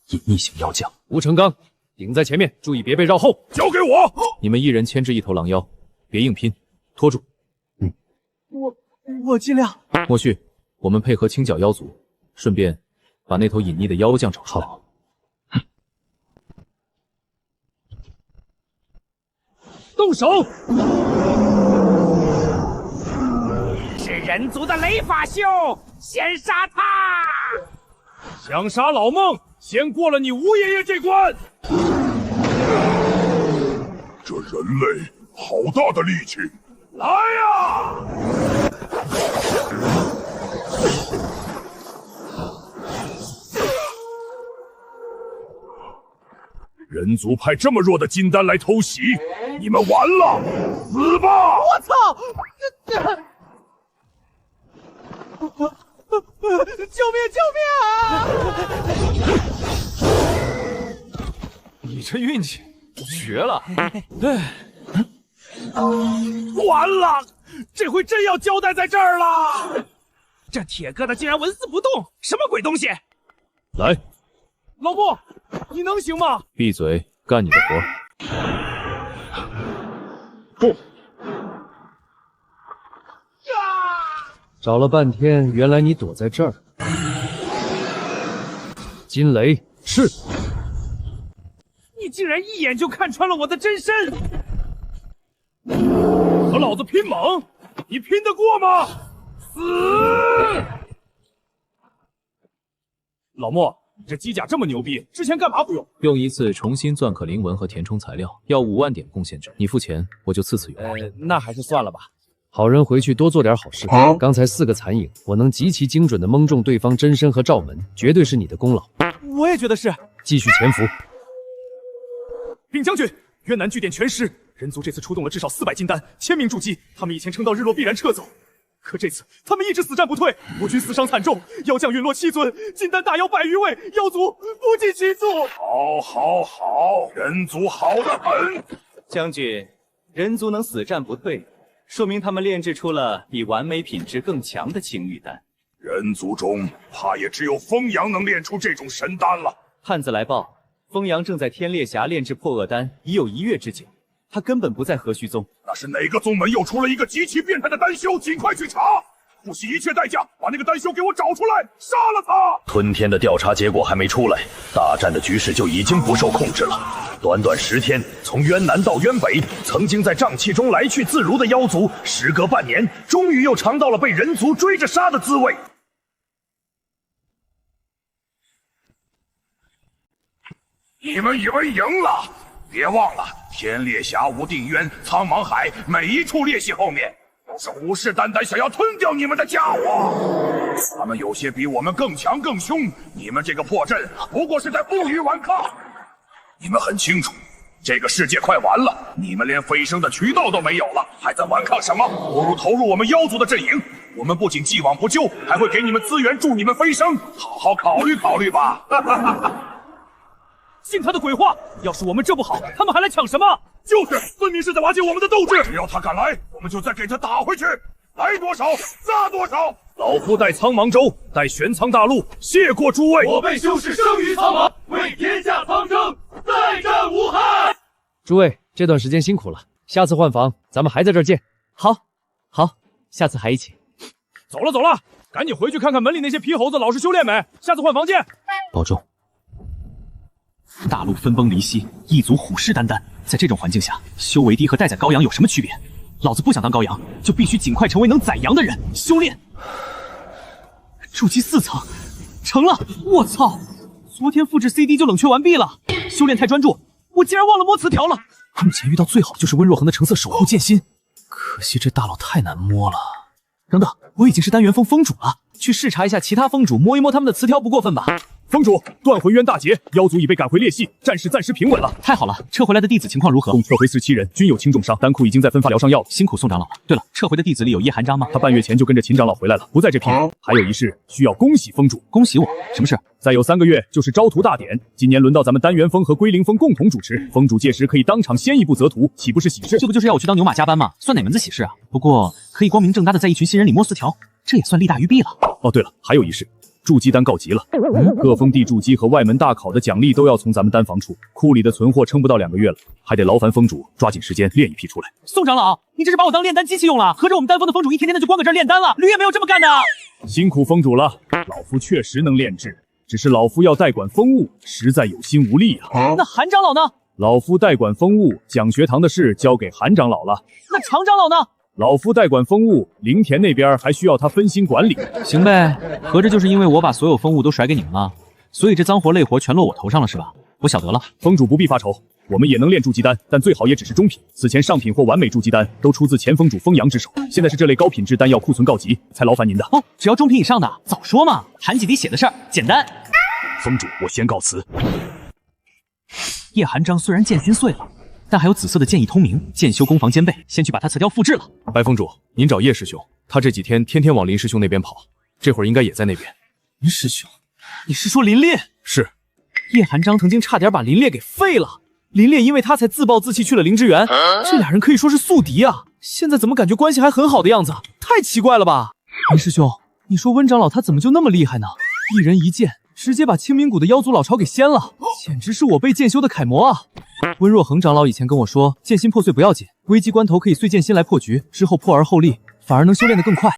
隐匿型妖将。吴成刚，顶在前面，注意别被绕后。交给我。你们1人牵制1头狼妖，别硬拼，拖住。我尽量。莫旭，我们配合清剿妖族，顺便把那头隐匿的妖将找出来。动手！是人族的雷法修，先杀他！想杀老孟，先过了你吴爷爷这关。这人类好大的力气！来呀！人族派这么弱的金丹来偷袭，你们完了，死吧！我操！救命！救命啊！你这运气绝了！完了，这回真要交代在这儿了。这铁疙瘩竟然纹丝不动，什么鬼东西？来，老布，你能行吗？闭嘴，干你的活。不。找了半天，原来你躲在这儿。金雷是，你竟然一眼就看穿了我的真身！和老子拼猛，你拼得过吗？死！老莫，你这机甲这么牛逼，之前干嘛不用？用一次重新钻可灵纹和填充材料，要5万点贡献值，你付钱我就次次用。那还是算了吧。好人回去多做点好事。刚才4个残影，我能极其精准地蒙中对方真身和罩门，绝对是你的功劳。我也觉得是。继续潜伏。禀将军，渊南据点全失，人族这次出动了至少400金丹，1000名筑基，他们以前撑到日落必然撤走。可这次他们一直死战不退，我军死伤惨重，妖将陨落7尊，金丹大妖100余位，妖族不计其数。好，人族好得很。将军，人族能死战不退，说明他们炼制出了比完美品质更强的青玉丹。人族中怕也只有风阳能炼出这种神丹了。探子来报，风阳正在天烈峡炼制破厄丹，已有1月之久。他根本不在何须宗。那是哪个宗门又出了一个极其变态的丹修？尽快去查，不惜一切代价把那个丹修给我找出来，杀了他！吞天的调查结果还没出来，大战的局势就已经不受控制了。短短10天，从渊南到渊北，曾经在瘴气中来去自如的妖族，时隔半年，终于又尝到了被人族追着杀的滋味。你们以为赢了？别忘了，天烈峡、无定渊、苍茫海，每一处裂隙后面都是虎视眈眈想要吞掉你们的家伙。他们有些比我们更强更凶，你们这个破阵不过是在负隅顽抗。你们很清楚，这个世界快完了，你们连飞升的渠道都没有了，还在顽抗什么？不如投入我们妖族的阵营。我们不仅既往不咎，还会给你们资源助你们飞升，好好考虑考虑吧。信他的鬼话！要是我们这不好，他们还来抢什么？就是，分明是在瓦解我们的斗志。只要他敢来，我们就再给他打回去，来多少杀多少。老夫代苍茫州，代玄苍大陆，谢过诸位。我辈修士生于苍茫，为天下苍生，再战无憾。诸位这段时间辛苦了，下次换房咱们还在这儿见。好，下次还一起。走了，赶紧回去看看门里那些皮猴子老实修炼没？下次换房见。保重。大陆分崩离析，一族虎视眈眈，在这种环境下，修为低和待宰羔羊有什么区别？老子不想当羔羊，就必须尽快成为能宰羊的人。修炼，筑基4层，成了！我操！昨天复制 CD 就冷却完毕了。修炼太专注，我竟然忘了摸词条了。目前遇到最好的就是温若恒的橙色守护剑心，可惜这大佬太难摸了。等等，我已经是丹元峰峰主了，去视察一下其他峰主，摸一摸他们的词条不过分吧？峰主，断回渊大捷，妖族已被赶回裂隙，战事暂时平稳了。太好了，撤回来的弟子情况如何？共撤回47人，均有轻重伤，丹库已经在分发疗伤药了。辛苦宋长老了。对了，撤回的弟子里有叶寒章吗？他半月前就跟着秦长老回来了，不在这批。还有一事需要恭喜峰主。恭喜我？什么事？再有3个月就是招徒大典，今年轮到咱们丹元峰和归灵峰共同主持，峰主届时可以当场先一步择徒，岂不是喜事？这不就是要我去当牛马加班吗？算哪门子喜事啊？不过可以光明正大的在一群新人里摸词条，这也算利大于弊了。哦，对了，还有一事。筑基丹告急了，各封地筑基和外门大考的奖励都要从咱们丹房出，库里的存货撑不到2个月了，还得劳烦峰主抓紧时间炼一批出来。宋长老，你这是把我当炼丹机器用了？合着我们丹峰的峰主一天天的就光搁这儿炼丹了，吕也没有这么干的。辛苦峰主了，老夫确实能炼制，只是老夫要代管风物，实在有心无力啊。那韩长老呢？老夫代管风物，讲学堂的事交给韩长老了。那常长老呢？老夫代管风物，灵田那边还需要他分心管理。行呗，合着就是因为我把所有风物都甩给你们了，所以这脏活累活全落我头上了是吧？我晓得了。峰主不必发愁，我们也能炼筑基丹，但最好也只是中品。此前上品或完美筑基丹都出自前峰主风阳之手，现在是这类高品质丹药库存告急，才劳烦您的。哦，只要中品以上的，早说嘛！谈几滴血的事儿，简单。峰主，我先告辞。叶寒章虽然剑心碎了，但还有紫色的剑意通明，剑修攻防兼备，先去把他词条复制了。白峰主，您找叶师兄，他这几天天天往林师兄那边跑，这会儿应该也在那边。林师兄，你是说林烈？是。叶寒章曾经差点把林烈给废了，林烈因为他才自暴自弃去了灵之源，这俩人可以说是宿敌啊。现在怎么感觉关系还很好的样子？太奇怪了吧？林师兄，你说温长老他怎么就那么厉害呢？一人一剑，直接把清明谷的妖族老巢给掀了，简直是我辈剑修的楷模啊！温若恒长老以前跟我说，剑心破碎不要紧，危机关头可以碎剑心来破局，之后破而后立，反而能修炼得更快。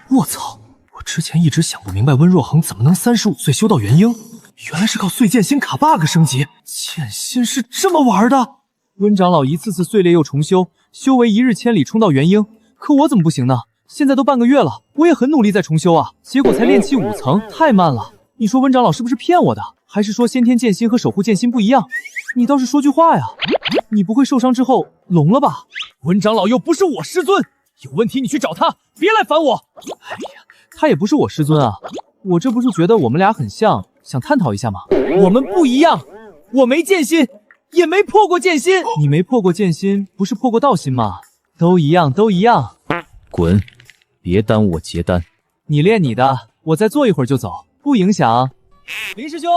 我操！我之前一直想不明白温若恒怎么能35岁修到元婴，原来是靠碎剑心卡 bug 升级，剑心是这么玩的。温长老一次次碎裂又重修，修为1日千里冲到元婴，可我怎么不行呢？现在都半个月了，我也很努力在重修啊，结果才炼气5层，太慢了。你说温长老是不是骗我的？还是说先天剑心和守护剑心不一样？你倒是说句话呀！你不会受伤之后聋了吧？温长老又不是我师尊，有问题你去找他，别来烦我。哎呀，他也不是我师尊啊，我这不是觉得我们俩很像，想探讨一下吗？我们不一样，我没剑心，也没破过剑心。你没破过剑心，不是破过道心吗？都一样，都一样。滚！别耽误我结丹。你练你的，我再坐一会儿就走，不影响。林师兄，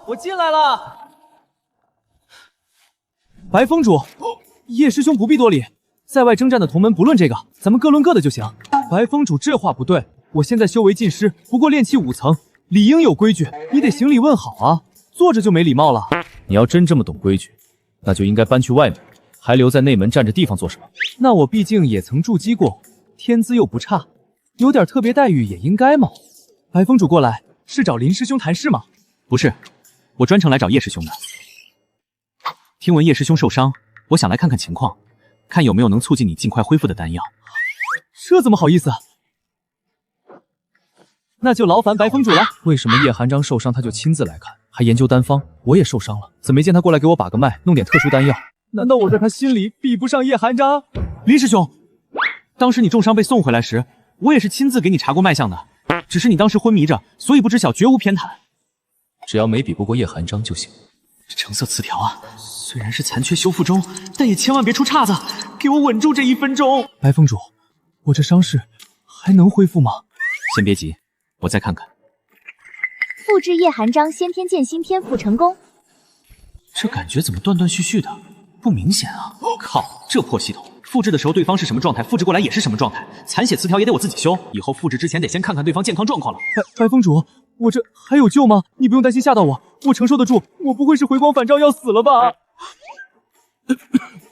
我进来了。白风主，叶师兄不必多礼，在外征战的同门不论这个，咱们各论各的就行。白风主这话不对，我现在修为尽失，不过炼气5层，理应有规矩，你得行礼问好啊，坐着就没礼貌了。你要真这么懂规矩，那就应该搬去外面，还留在内门占着地方做什么？那我毕竟也曾筑基过，天资又不差，有点特别待遇也应该嘛。白风主过来是找林师兄谈事吗？不是，我专程来找叶师兄的。听闻叶师兄受伤，我想来看看情况，看有没有能促进你尽快恢复的丹药。这怎么好意思？那就劳烦白风主了。为什么叶寒章受伤他就亲自来看，还研究丹方？我也受伤了，怎么没见他过来给我把个脉，弄点特殊丹药？难道我在他心里比不上叶寒章？林师兄，当时你重伤被送回来时，我也是亲自给你查过脉象的，只是你当时昏迷着，所以不知晓，绝无偏袒。只要没比不过叶寒章就行。这橙色词条啊，虽然是残缺修复中，但也千万别出岔子，给我稳住这1分钟。白风主，我这伤势还能恢复吗？先别急，我再看看。复制叶寒章先天剑心天赋成功。这感觉怎么断断续续的，不明显啊！靠，这破系统，复制的时候对方是什么状态，复制过来也是什么状态，残血词条也得我自己修，以后复制之前得先看看对方健康状况了。白风主，我这还有救吗？你不用担心吓到我，我承受得住，我不会是回光返照要死了吧？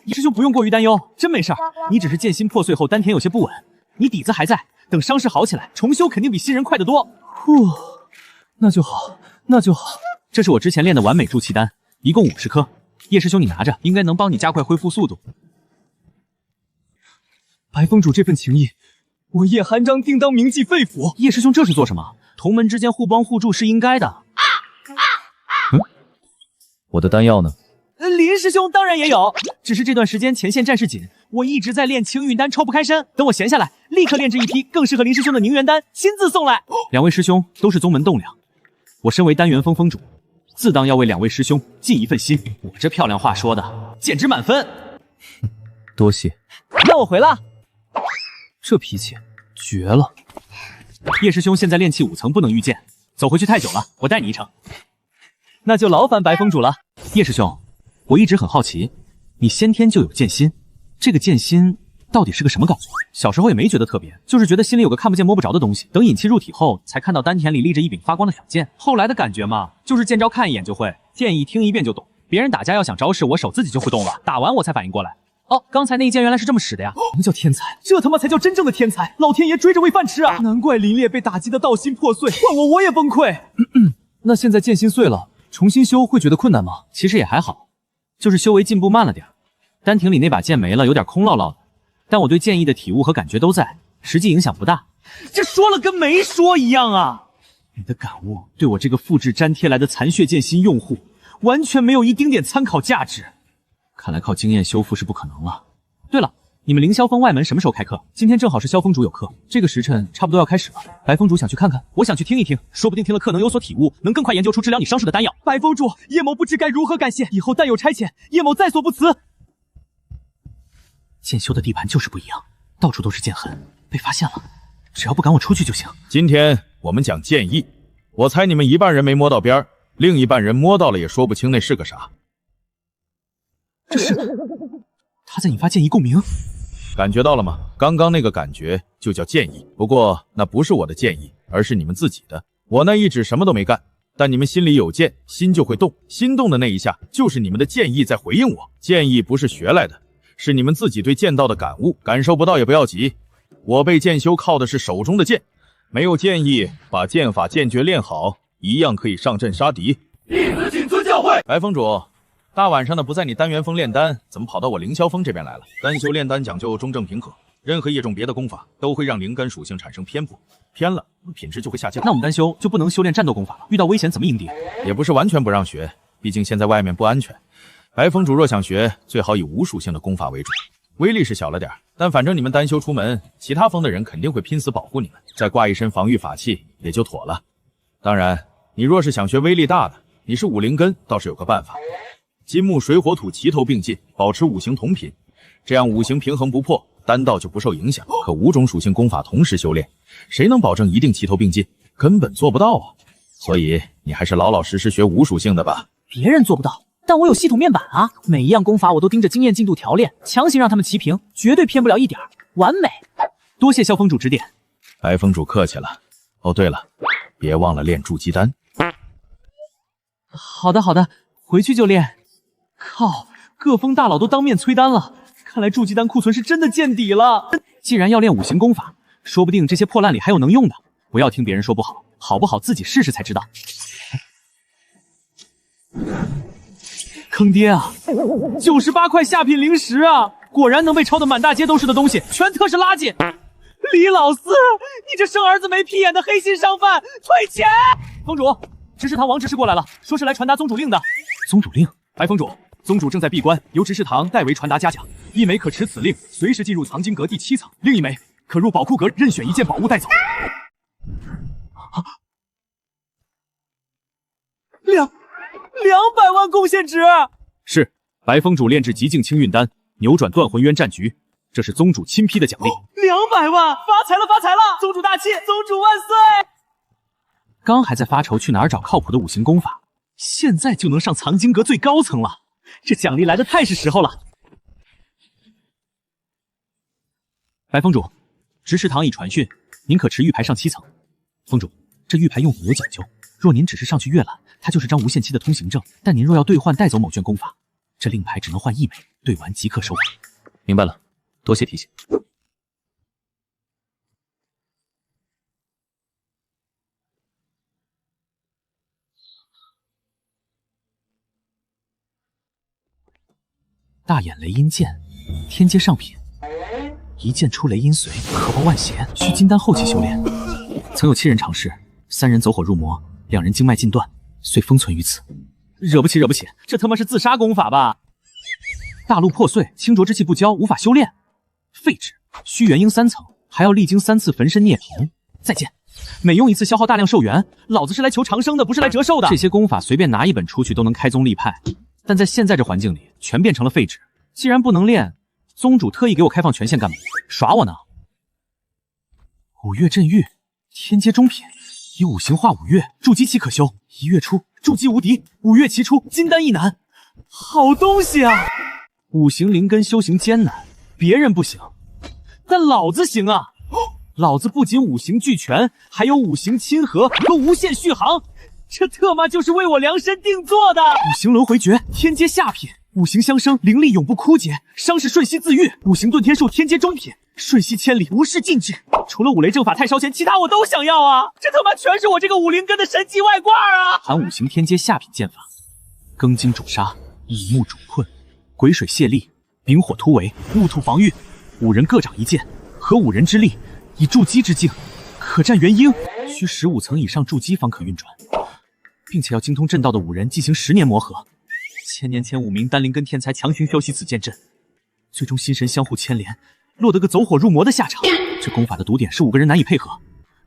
叶师兄不用过于担忧，真没事儿，你只是剑心破碎后丹田有些不稳，你底子还在，等伤势好起来，重修肯定比新人快得多。那就好，那就好。这是我之前练的完美筑气丹，一共50颗，叶师兄你拿着，应该能帮你加快恢复速度。白风主这份情谊，我叶寒章定当铭记肺腑。叶师兄这是做什么？同门之间互帮互助是应该的。我的丹药呢？林师兄当然也有，只是这段时间前线战事紧，我一直在练青云丹，抽不开身。等我闲下来，立刻炼制一批更适合林师兄的凝元丹，亲自送来。2位师兄都是宗门栋梁，我身为丹元峰峰主，自当要为2位师兄尽一份心。我这漂亮话说的简直满分。多谢。那我回了。这脾气绝了。叶师兄现在炼气5层不能御剑，走回去太久了，我带你一程。那就劳烦白风主了。叶师兄，我一直很好奇，你先天就有剑心，这个剑心到底是个什么感觉？小时候也没觉得特别，就是觉得心里有个看不见摸不着的东西。等引气入体后，才看到丹田里立着一柄发光的小剑。后来的感觉嘛，就是见招看一眼就会，剑意听一遍就懂。别人打架要想招式，我手自己就会动了，打完我才反应过来。哦，刚才那一剑原来是这么使的呀！什么叫天才？这他妈才叫真正的天才！老天爷追着喂饭吃啊！难怪林烈被打击的道心破碎，换我也崩溃。那现在剑心碎了，重新修会觉得困难吗？其实也还好，就是修为进步慢了点。丹庭里那把剑没了，有点空落落的，但我对剑意的体悟和感觉都在，实际影响不大。这说了跟没说一样啊！你的感悟对我这个复制粘贴来的残血剑心用户，完全没有一丁点参考价值。看来靠经验修复是不可能了。对了，你们凌霄峰外门什么时候开课？今天正好是萧峰主有课，这个时辰差不多要开始了。白峰主想去看看，我想去听一听，说不定听了课能有所体悟，能更快研究出治疗你伤势的丹药。白峰主，叶某不知该如何感谢，以后但有差遣，叶某在所不辞。剑修的地盘就是不一样，到处都是剑痕，被发现了，只要不赶我出去就行。今天我们讲剑意，我猜你们一半人没摸到边儿，另一半人摸到了也说不清那是个啥。这是他在引发剑意共鸣，感觉到了吗？刚刚那个感觉就叫剑意，不过那不是我的剑意，而是你们自己的。我那一指什么都没干，但你们心里有剑，心就会动，心动的那一下就是你们的剑意在回应我。剑意不是学来的，是你们自己对剑道的感悟，感受不到也不要急。我被剑修靠的是手中的剑，没有剑意，把剑法剑诀练好，一样可以上阵杀敌。弟子谨遵教诲。白峰主，大晚上的不在你丹元峰炼丹，怎么跑到我凌霄峰这边来了？丹修炼丹讲究中正平和，任何一种别的功法都会让灵根属性产生偏颇，偏了品质就会下降。那我们丹修就不能修炼战斗功法了？遇到危险怎么应敌？也不是完全不让学，毕竟现在外面不安全。白峰主若想学，最好以无属性的功法为主，威力是小了点，但反正你们丹修出门，其他峰的人肯定会拼死保护你们，再挂一身防御法器也就妥了。当然，你若是想学威力大的，你是武灵根，倒是有个办法。金木水火土齐头并进，保持五行同频，这样五行平衡不破，丹道就不受影响。可5种属性功法同时修炼，谁能保证一定齐头并进？根本做不到啊！所以你还是老老实实学5属性的吧。别人做不到，但我有系统面板啊！每一样功法我都盯着经验进度调练，强行让他们齐平，绝对偏不了一点儿，完美。多谢萧峰主指点。白峰主客气了。哦，对了，别忘了练筑基丹。好的好的，回去就练。靠，各峰大佬都当面催单了，看来筑基丹库存是真的见底了。既然要练5行功法，说不定这些破烂里还有能用的。不要听别人说不好，好不好自己试试才知道。坑爹啊！98块下品零食啊！果然能被抄的满大街都是的东西，全特是垃圾。李老四，你这生儿子没屁眼的黑心商贩，退钱！宗主，执事堂王执事过来了，说是来传达宗主令的。宗主令？白峰主，宗主正在闭关，由执事堂代为传达嘉奖。一枚可持此令，随时进入藏经阁第7层；另一枚可入宝库阁任选一件宝物带走。200万贡献值！是，白峰主炼制极境清运丹，扭转断魂渊战局，这是宗主亲批的奖励。200万，发财了发财了！宗主大气，宗主万岁！刚还在发愁去哪儿找靠谱的5行功法，现在就能上藏经阁最高层了，这奖励来的太是时候了。白峰主，执事堂已传讯，您可持玉牌上7层。峰主，这玉牌用法有讲究，若您只是上去阅览，它就是张无限期的通行证，但您若要兑换带走某卷功法，这令牌只能换1枚，兑完即刻收回。明白了，多谢提醒。大眼雷音剑，天阶上品，一剑出雷音髓，可爆万邪，需金丹后期修炼。曾有7人尝试，3人走火入魔，2人经脉尽断，遂封存于此。惹不起，惹不起，这他妈是自杀功法吧？大陆破碎，清浊之气不交，无法修炼。废纸，需元婴3层，还要历经3次焚身涅槃。再见。每用1次消耗大量寿元，老子是来求长生的，不是来折寿的。这些功法随便拿1本出去都能开宗立派，但在现在这环境里，全变成了废纸。既然不能练，宗主特意给我开放权限干嘛？耍我呢？5月镇狱，天阶中品，以5行化5月，筑基期可修。1月初筑基无敌，5月期出金丹一难。好东西啊！5行灵根修行艰难，别人不行，但老子行啊！老子不仅5行俱全，还有5行亲和和无限续航，这特妈就是为我量身定做的。5行轮回诀，天阶下品，5行相生，灵力永不枯竭，伤势瞬息自愈。5行遁天术，天阶中品，瞬息千里，无事尽至。除了5雷正法太烧钱，其他我都想要啊！这他妈全是我这个武灵根的神奇外挂啊！含5行天阶下品剑法，庚金主杀，乙木主困，癸水泄力，丙火突围，戊土防御，5人各掌一剑，合5人之力，以筑基之境，可战元婴。需15层以上筑基方可运转，并且要精通阵道的5人进行10年磨合。1000年前5名丹灵根天才强行修习此剑阵，最终心神相互牵连，落得个走火入魔的下场。这功法的毒点是5个人难以配合，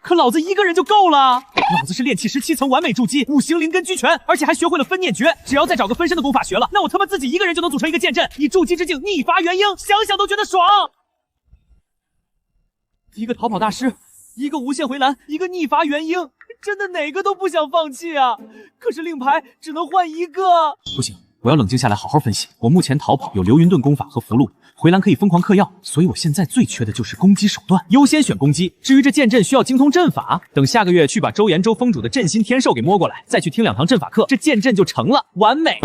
可老子1个人就够了。老子是炼气17层完美筑基，5行灵根俱全，而且还学会了分念诀。只要再找个分身的功法学了，那我他妈自己1个人就能组成一个剑阵，以筑基之境逆伐元婴，想想都觉得爽。一个逃跑大师，一个无限回蓝，一个逆伐元婴，真的哪个都不想放弃啊！可是令牌只能换1个，不行，我要冷静下来好好分析。我目前逃跑有流云遁功法和符箓，回蓝可以疯狂嗑药，所以我现在最缺的就是攻击手段，优先选攻击。至于这剑阵需要精通阵法，等下个月去把周延州峰主的镇心天寿给摸过来，再去听2堂阵法课，这剑阵就成了，完美。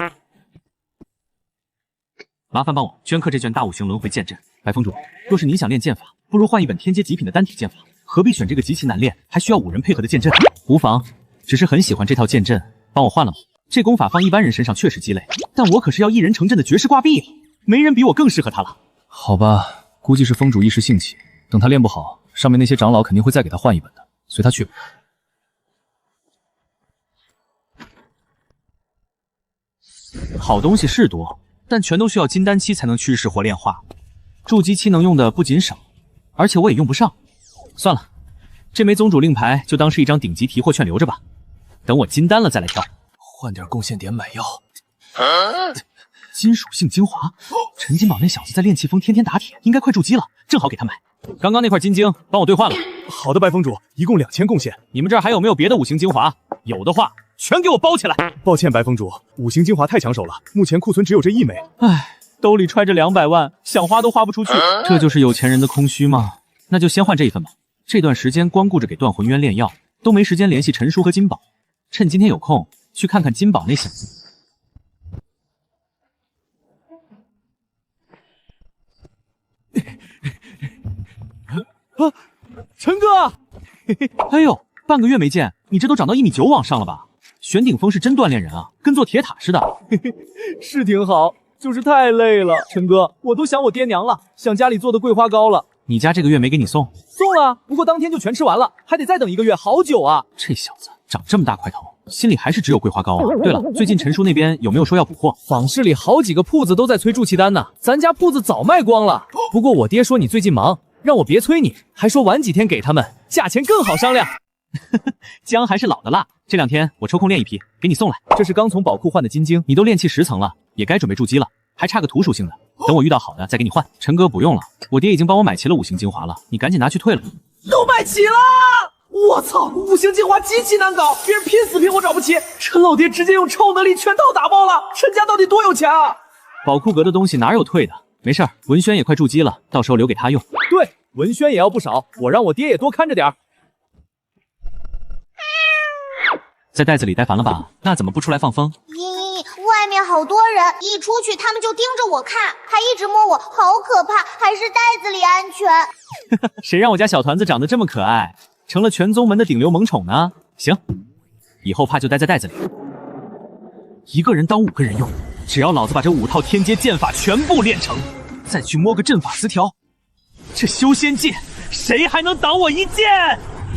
麻烦帮我镌刻这卷大5行轮回剑阵。白峰主，若是你想练剑法，不如换1本天阶极品的单体剑法，何必选这个极其难练还需要5人配合的剑阵？无妨，只是很喜欢这套剑阵，帮我换了吗？这功法放一般人身上确实鸡肋，但我可是要1人成阵的绝世挂壁啊，没人比我更适合他了。好吧，估计是峰主一时兴起，等他练不好，上面那些长老肯定会再给他换1本的，随他去吧。好东西是多，但全都需要金丹期才能驱使或炼化，筑基期能用的不仅少，而且我也用不上。算了，这枚宗主令牌就当是一张顶级提货券留着吧，等我金丹了再来挑。换点贡献点买药。金属性精华，陈金宝那小子在炼气峰天天打铁，应该快筑基了，正好给他买。刚刚那块金晶帮我兑换了。好的，白峰主，一共2000贡献。你们这儿还有没有别的5行精华？有的话全给我包起来。抱歉，白峰主，5行精华太抢手了，目前库存只有这1枚。唉，兜里揣着200万，想花都花不出去，这就是有钱人的空虚吗？那就先换这一份吧。这段时间光顾着给断魂渊炼药，都没时间联系陈叔和金宝。趁今天有空，去看看金宝那小子。啊，陈哥！哎呦，半个月没见，你这都长到1.9米往上了吧？玄顶峰是真锻炼人啊，跟做铁塔似的。是挺好，就是太累了。陈哥，我都想我爹娘了，想家里做的桂花糕了。你家这个月没给你送？送了，不过当天就全吃完了，还得再等1个月，好久啊！这小子长这么大块头，心里还是只有桂花糕啊。对了，最近陈叔那边有没有说要补货？坊市里好几个铺子都在催助气丹呢，咱家铺子早卖光了。不过我爹说你最近忙，让我别催你，还说晚几天给他们，价钱更好商量。姜还是老的辣，这2天我抽空炼一批，给你送来。这是刚从宝库换的金晶，你都炼气10层了，也该准备筑基了，还差个土属性的，等我遇到好的再给你换。陈哥不用了，我爹已经帮我买齐了5行精华了，你赶紧拿去退了。都买齐了！我操，5行精华极其难搞，别人拼死拼活找不齐，陈老爹直接用超能力全套打爆了，陈家到底多有钱啊！宝库阁的东西哪有退的？没事儿，文轩也快筑基了，到时候留给他用。对，文轩也要不少，我让我爹也多看着点儿。在袋子里待烦了吧？那怎么不出来放风？咦，外面好多人，一出去他们就盯着我看，还一直摸我，好可怕！还是袋子里安全。谁让我家小团子长得这么可爱，成了全宗门的顶流萌宠呢？行，以后怕就待在袋子里，一个人当5个人用。只要老子把这5套天阶剑法全部练成，再去摸个阵法词条，这修仙界谁还能挡我一剑？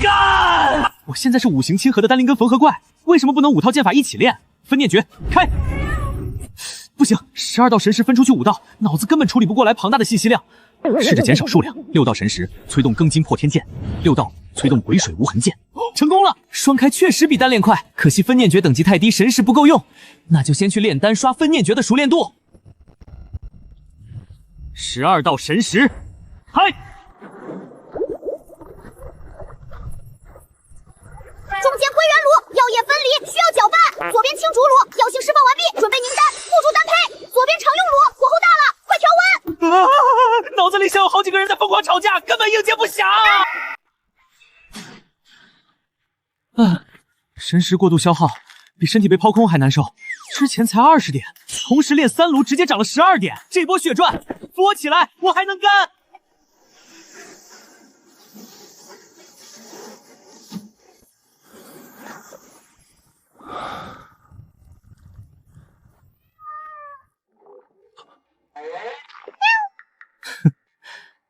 干！我现在是5行亲和的丹灵根缝合怪，为什么不能5套剑法一起练？分念诀开！不行，12道神识分出去5道，脑子根本处理不过来庞大的信息量。试着减少数量，6道神识催动庚金破天剑，6道催动鬼水无痕剑，成功了！双开确实比单练快，可惜分念诀等级太低，神识不够用，那就先去炼丹刷分念诀的熟练度。12道神识，嗨！中间归元炉，药液分离，需要搅拌。左边青竹炉，药性释放完毕，准备凝丹，附属丹胚。左边常用炉，火候大了，快调温。脑子里像有好几个人在疯狂吵架，根本应接不暇。神识过度消耗，比身体被抛空还难受。之前才20点，同时练3炉，直接涨了12点。这波血赚，扶我起来，我还能干。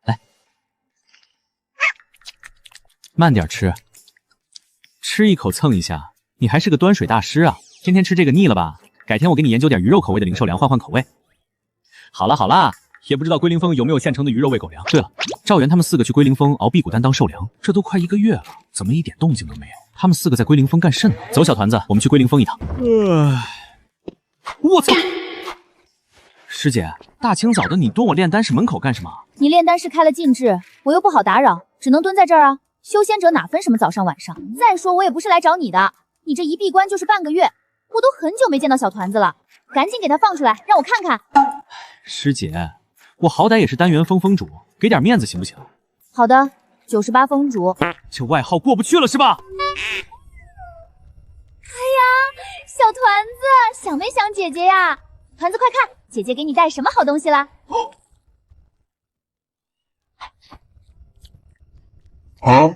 来，慢点吃，吃一口蹭一下。你还是个端水大师啊！天天吃这个腻了吧？改天我给你研究点鱼肉口味的灵兽粮，换换口味。好啦好啦，也不知道龟灵峰有没有现成的鱼肉喂狗粮。对了，赵元他们4个去龟灵峰熬辟谷丹当兽粮，这都快1个月了，怎么一点动静都没有？他们4个在龟灵峰干甚呢？走，小团子，我们去龟灵峰一趟。我操！师姐，大清早的你蹲我炼丹室门口干什么？你炼丹室开了禁制，我又不好打扰，只能蹲在这儿啊。修仙者哪分什么早上晚上？再说我也不是来找你的，你这一闭关就是半个月，我都很久没见到小团子了，赶紧给他放出来，让我看看。师姐，我好歹也是丹元峰峰主，给点面子行不行？好的，98峰主。这外号过不去了是吧？哎呀，小团子，想没想姐姐呀？团子快看，姐姐给你带什么好东西啦？啊！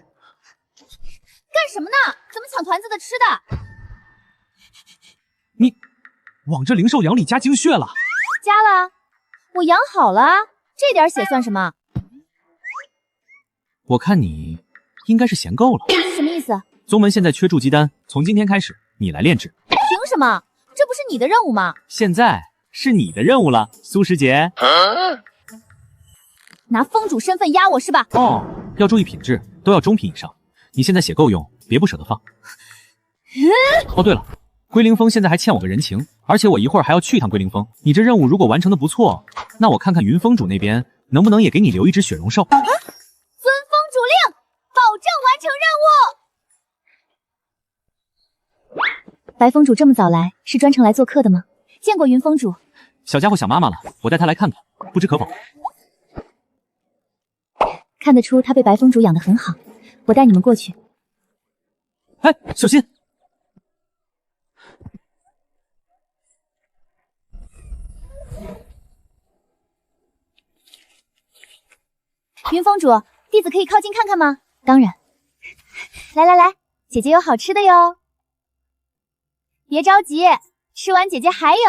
干什么呢？怎么抢团子的吃的？你往这灵兽养里加精血了？加了，我养好了，这点血算什么？我看你应该是嫌够了。什么意思？宗门现在缺筑基丹，从今天开始你来炼制。凭什么？这不是你的任务吗？现在是你的任务了，苏师姐。拿峰主身份压我是吧？哦，要注意品质，都要中品以上。你现在血够用，别不舍得放。哦，对了，龟灵峰现在还欠我个人情，而且我一会儿还要去一趟龟灵峰。你这任务如果完成的不错，那我看看云峰主那边能不能也给你留一只雪容兽。遵风主令，保证完成任务。白峰主这么早来，是专程来做客的吗？见过云峰主。小家伙想妈妈了，我带他来看看，不知可否？看得出他被白峰主养得很好，我带你们过去。哎，小心！云峰主，弟子可以靠近看看吗？当然。来来来，姐姐有好吃的哟。别着急，吃完姐姐还有。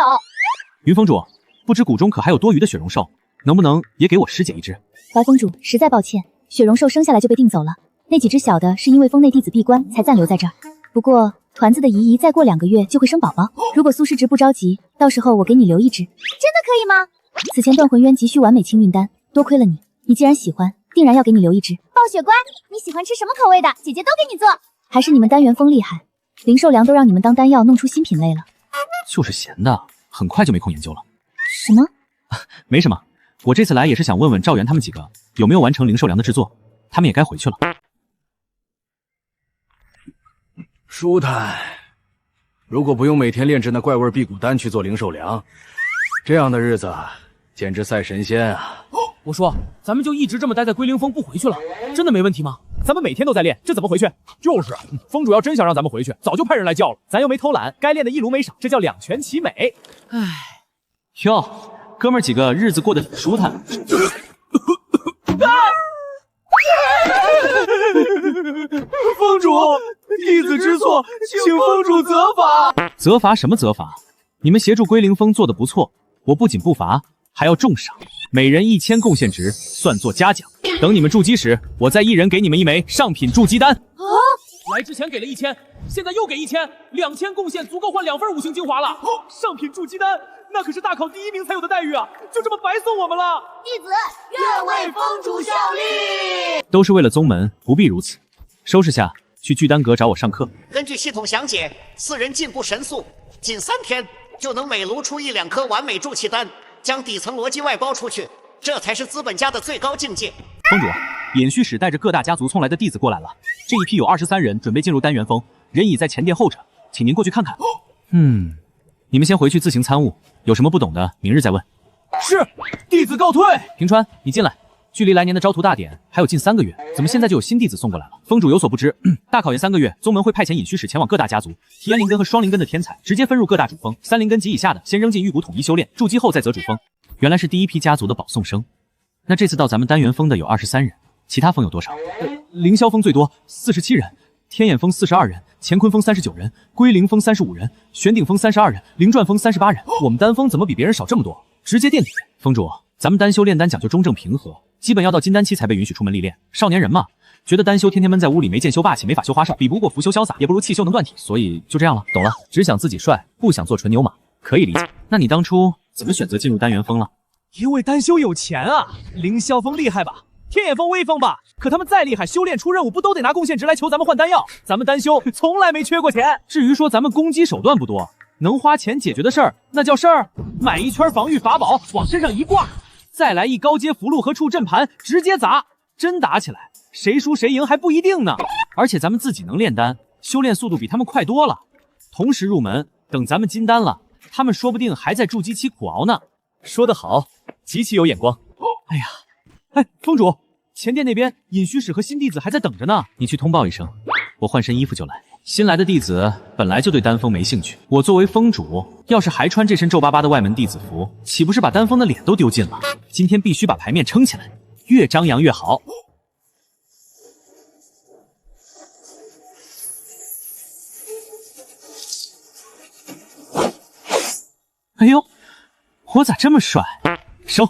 云峰主，不知谷中可还有多余的雪容兽，能不能也给我师姐一只？白峰主，实在抱歉，雪容兽生下来就被订走了，那几只小的是因为峰内弟子闭关才暂留在这儿。不过团子的姨姨再过2个月就会生宝宝，如果苏师侄不着急，到时候我给你留一只。真的可以吗？此前断魂渊急需完美清运丹，多亏了你，你既然喜欢，定然要给你留一只。暴雪乖，你喜欢吃什么口味的，姐姐都给你做。还是你们丹元峰厉害，灵兽粮都让你们当丹药弄出新品类了。就是闲的，很快就没空研究了。什么？没什么，我这次来也是想问问赵元他们几个有没有完成灵兽粮的制作，他们也该回去了。舒坦，如果不用每天炼制那怪味辟谷丹去做灵兽粮，这样的日子简直赛神仙啊！我说，咱们就一直这么待在龟灵峰不回去了，真的没问题吗？咱们每天都在练，这怎么回去？就是啊，峰主要真想让咱们回去，早就派人来叫了，咱又没偷懒，该练的一炉没少，这叫两全其美。唉，哟，哥们儿几个日子过得舒坦。峰主，弟子知错，请峰主责罚。责罚什么责罚？你们协助龟灵峰做得不错，我不仅不罚，还要重赏，每人1000贡献值，算作嘉奖。等你们筑基时，我再一人给你们1枚上品筑基丹。啊！来之前给了1000，现在又给1000，2000贡献足够换2份5星精华了。上品筑基丹，那可是大考第1名才有的待遇啊！就这么白送我们了？弟子愿为峰主效力。都是为了宗门，不必如此。收拾下，去聚丹阁找我上课。根据系统详解，4人进步神速，仅3天就能每炉出1、2颗完美筑气丹，将底层逻辑外包出去，这才是资本家的最高境界。峰主，尹虚使带着各大家族送来的弟子过来了，这一批有23人，准备进入丹元峰，人已在前殿候着，请您过去看看。你们先回去自行参悟，有什么不懂的，明日再问。是，弟子告退。平川，你进来。距离来年的招徒大典还有近3个月，怎么现在就有新弟子送过来了？峰主有所不知，大考研3个月，宗门会派遣尹虚使前往各大家族，体验灵根和双灵根的天才，直接分入各大主峰，3灵根及以下的先扔进玉骨统一修炼，筑基后再择主峰。原来是第一批家族的保送生。那这次到咱们丹元峰的有23人，其他峰有多少？凌霄峰最多47人，天眼峰42人，乾坤峰39人，龟灵峰35人，玄顶峰32人，灵转峰38人。我们丹峰怎么比别人少这么多？直接垫底。峰主，咱们丹修炼丹讲究中正平和，基本要到金丹期才被允许出门历练。少年人嘛，觉得单修天天闷在屋里没剑修霸气，没法修花哨，比不过拂修潇洒，也不如气修能断体，所以就这样了。懂了，只想自己帅，不想做纯牛马，可以理解。那你当初怎么选择进入丹元峰了？因为丹修有钱啊。凌霄峰厉害吧？天眼峰威风吧？可他们再厉害，修炼出任务不都得拿贡献值来求咱们换丹药？咱们丹修从来没缺过钱。至于说咱们攻击手段不多，能花钱解决的事儿，那叫事儿。买一圈防御法宝往身上一挂，再来一高阶符箓和触阵盘，直接砸。真打起来，谁输谁赢还不一定呢。而且咱们自己能炼丹，修炼速度比他们快多了。同时入门，等咱们金丹了，他们说不定还在筑基期苦熬呢。说得好，极其有眼光。哎呀，峰主，前殿那边尹虚使和新弟子还在等着呢，你去通报一声，我换身衣服就来。新来的弟子本来就对丹峰没兴趣，我作为峰主，要是还穿这身皱巴巴的外门弟子服，岂不是把丹峰的脸都丢尽了？今天必须把牌面撑起来，越张扬越好。哎呦，我咋这么帅？收，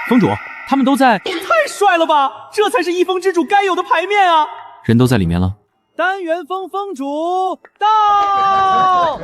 峰主，他们都在。太帅了吧！这才是一峰之主该有的牌面啊！人都在里面了。丹元峰峰主到。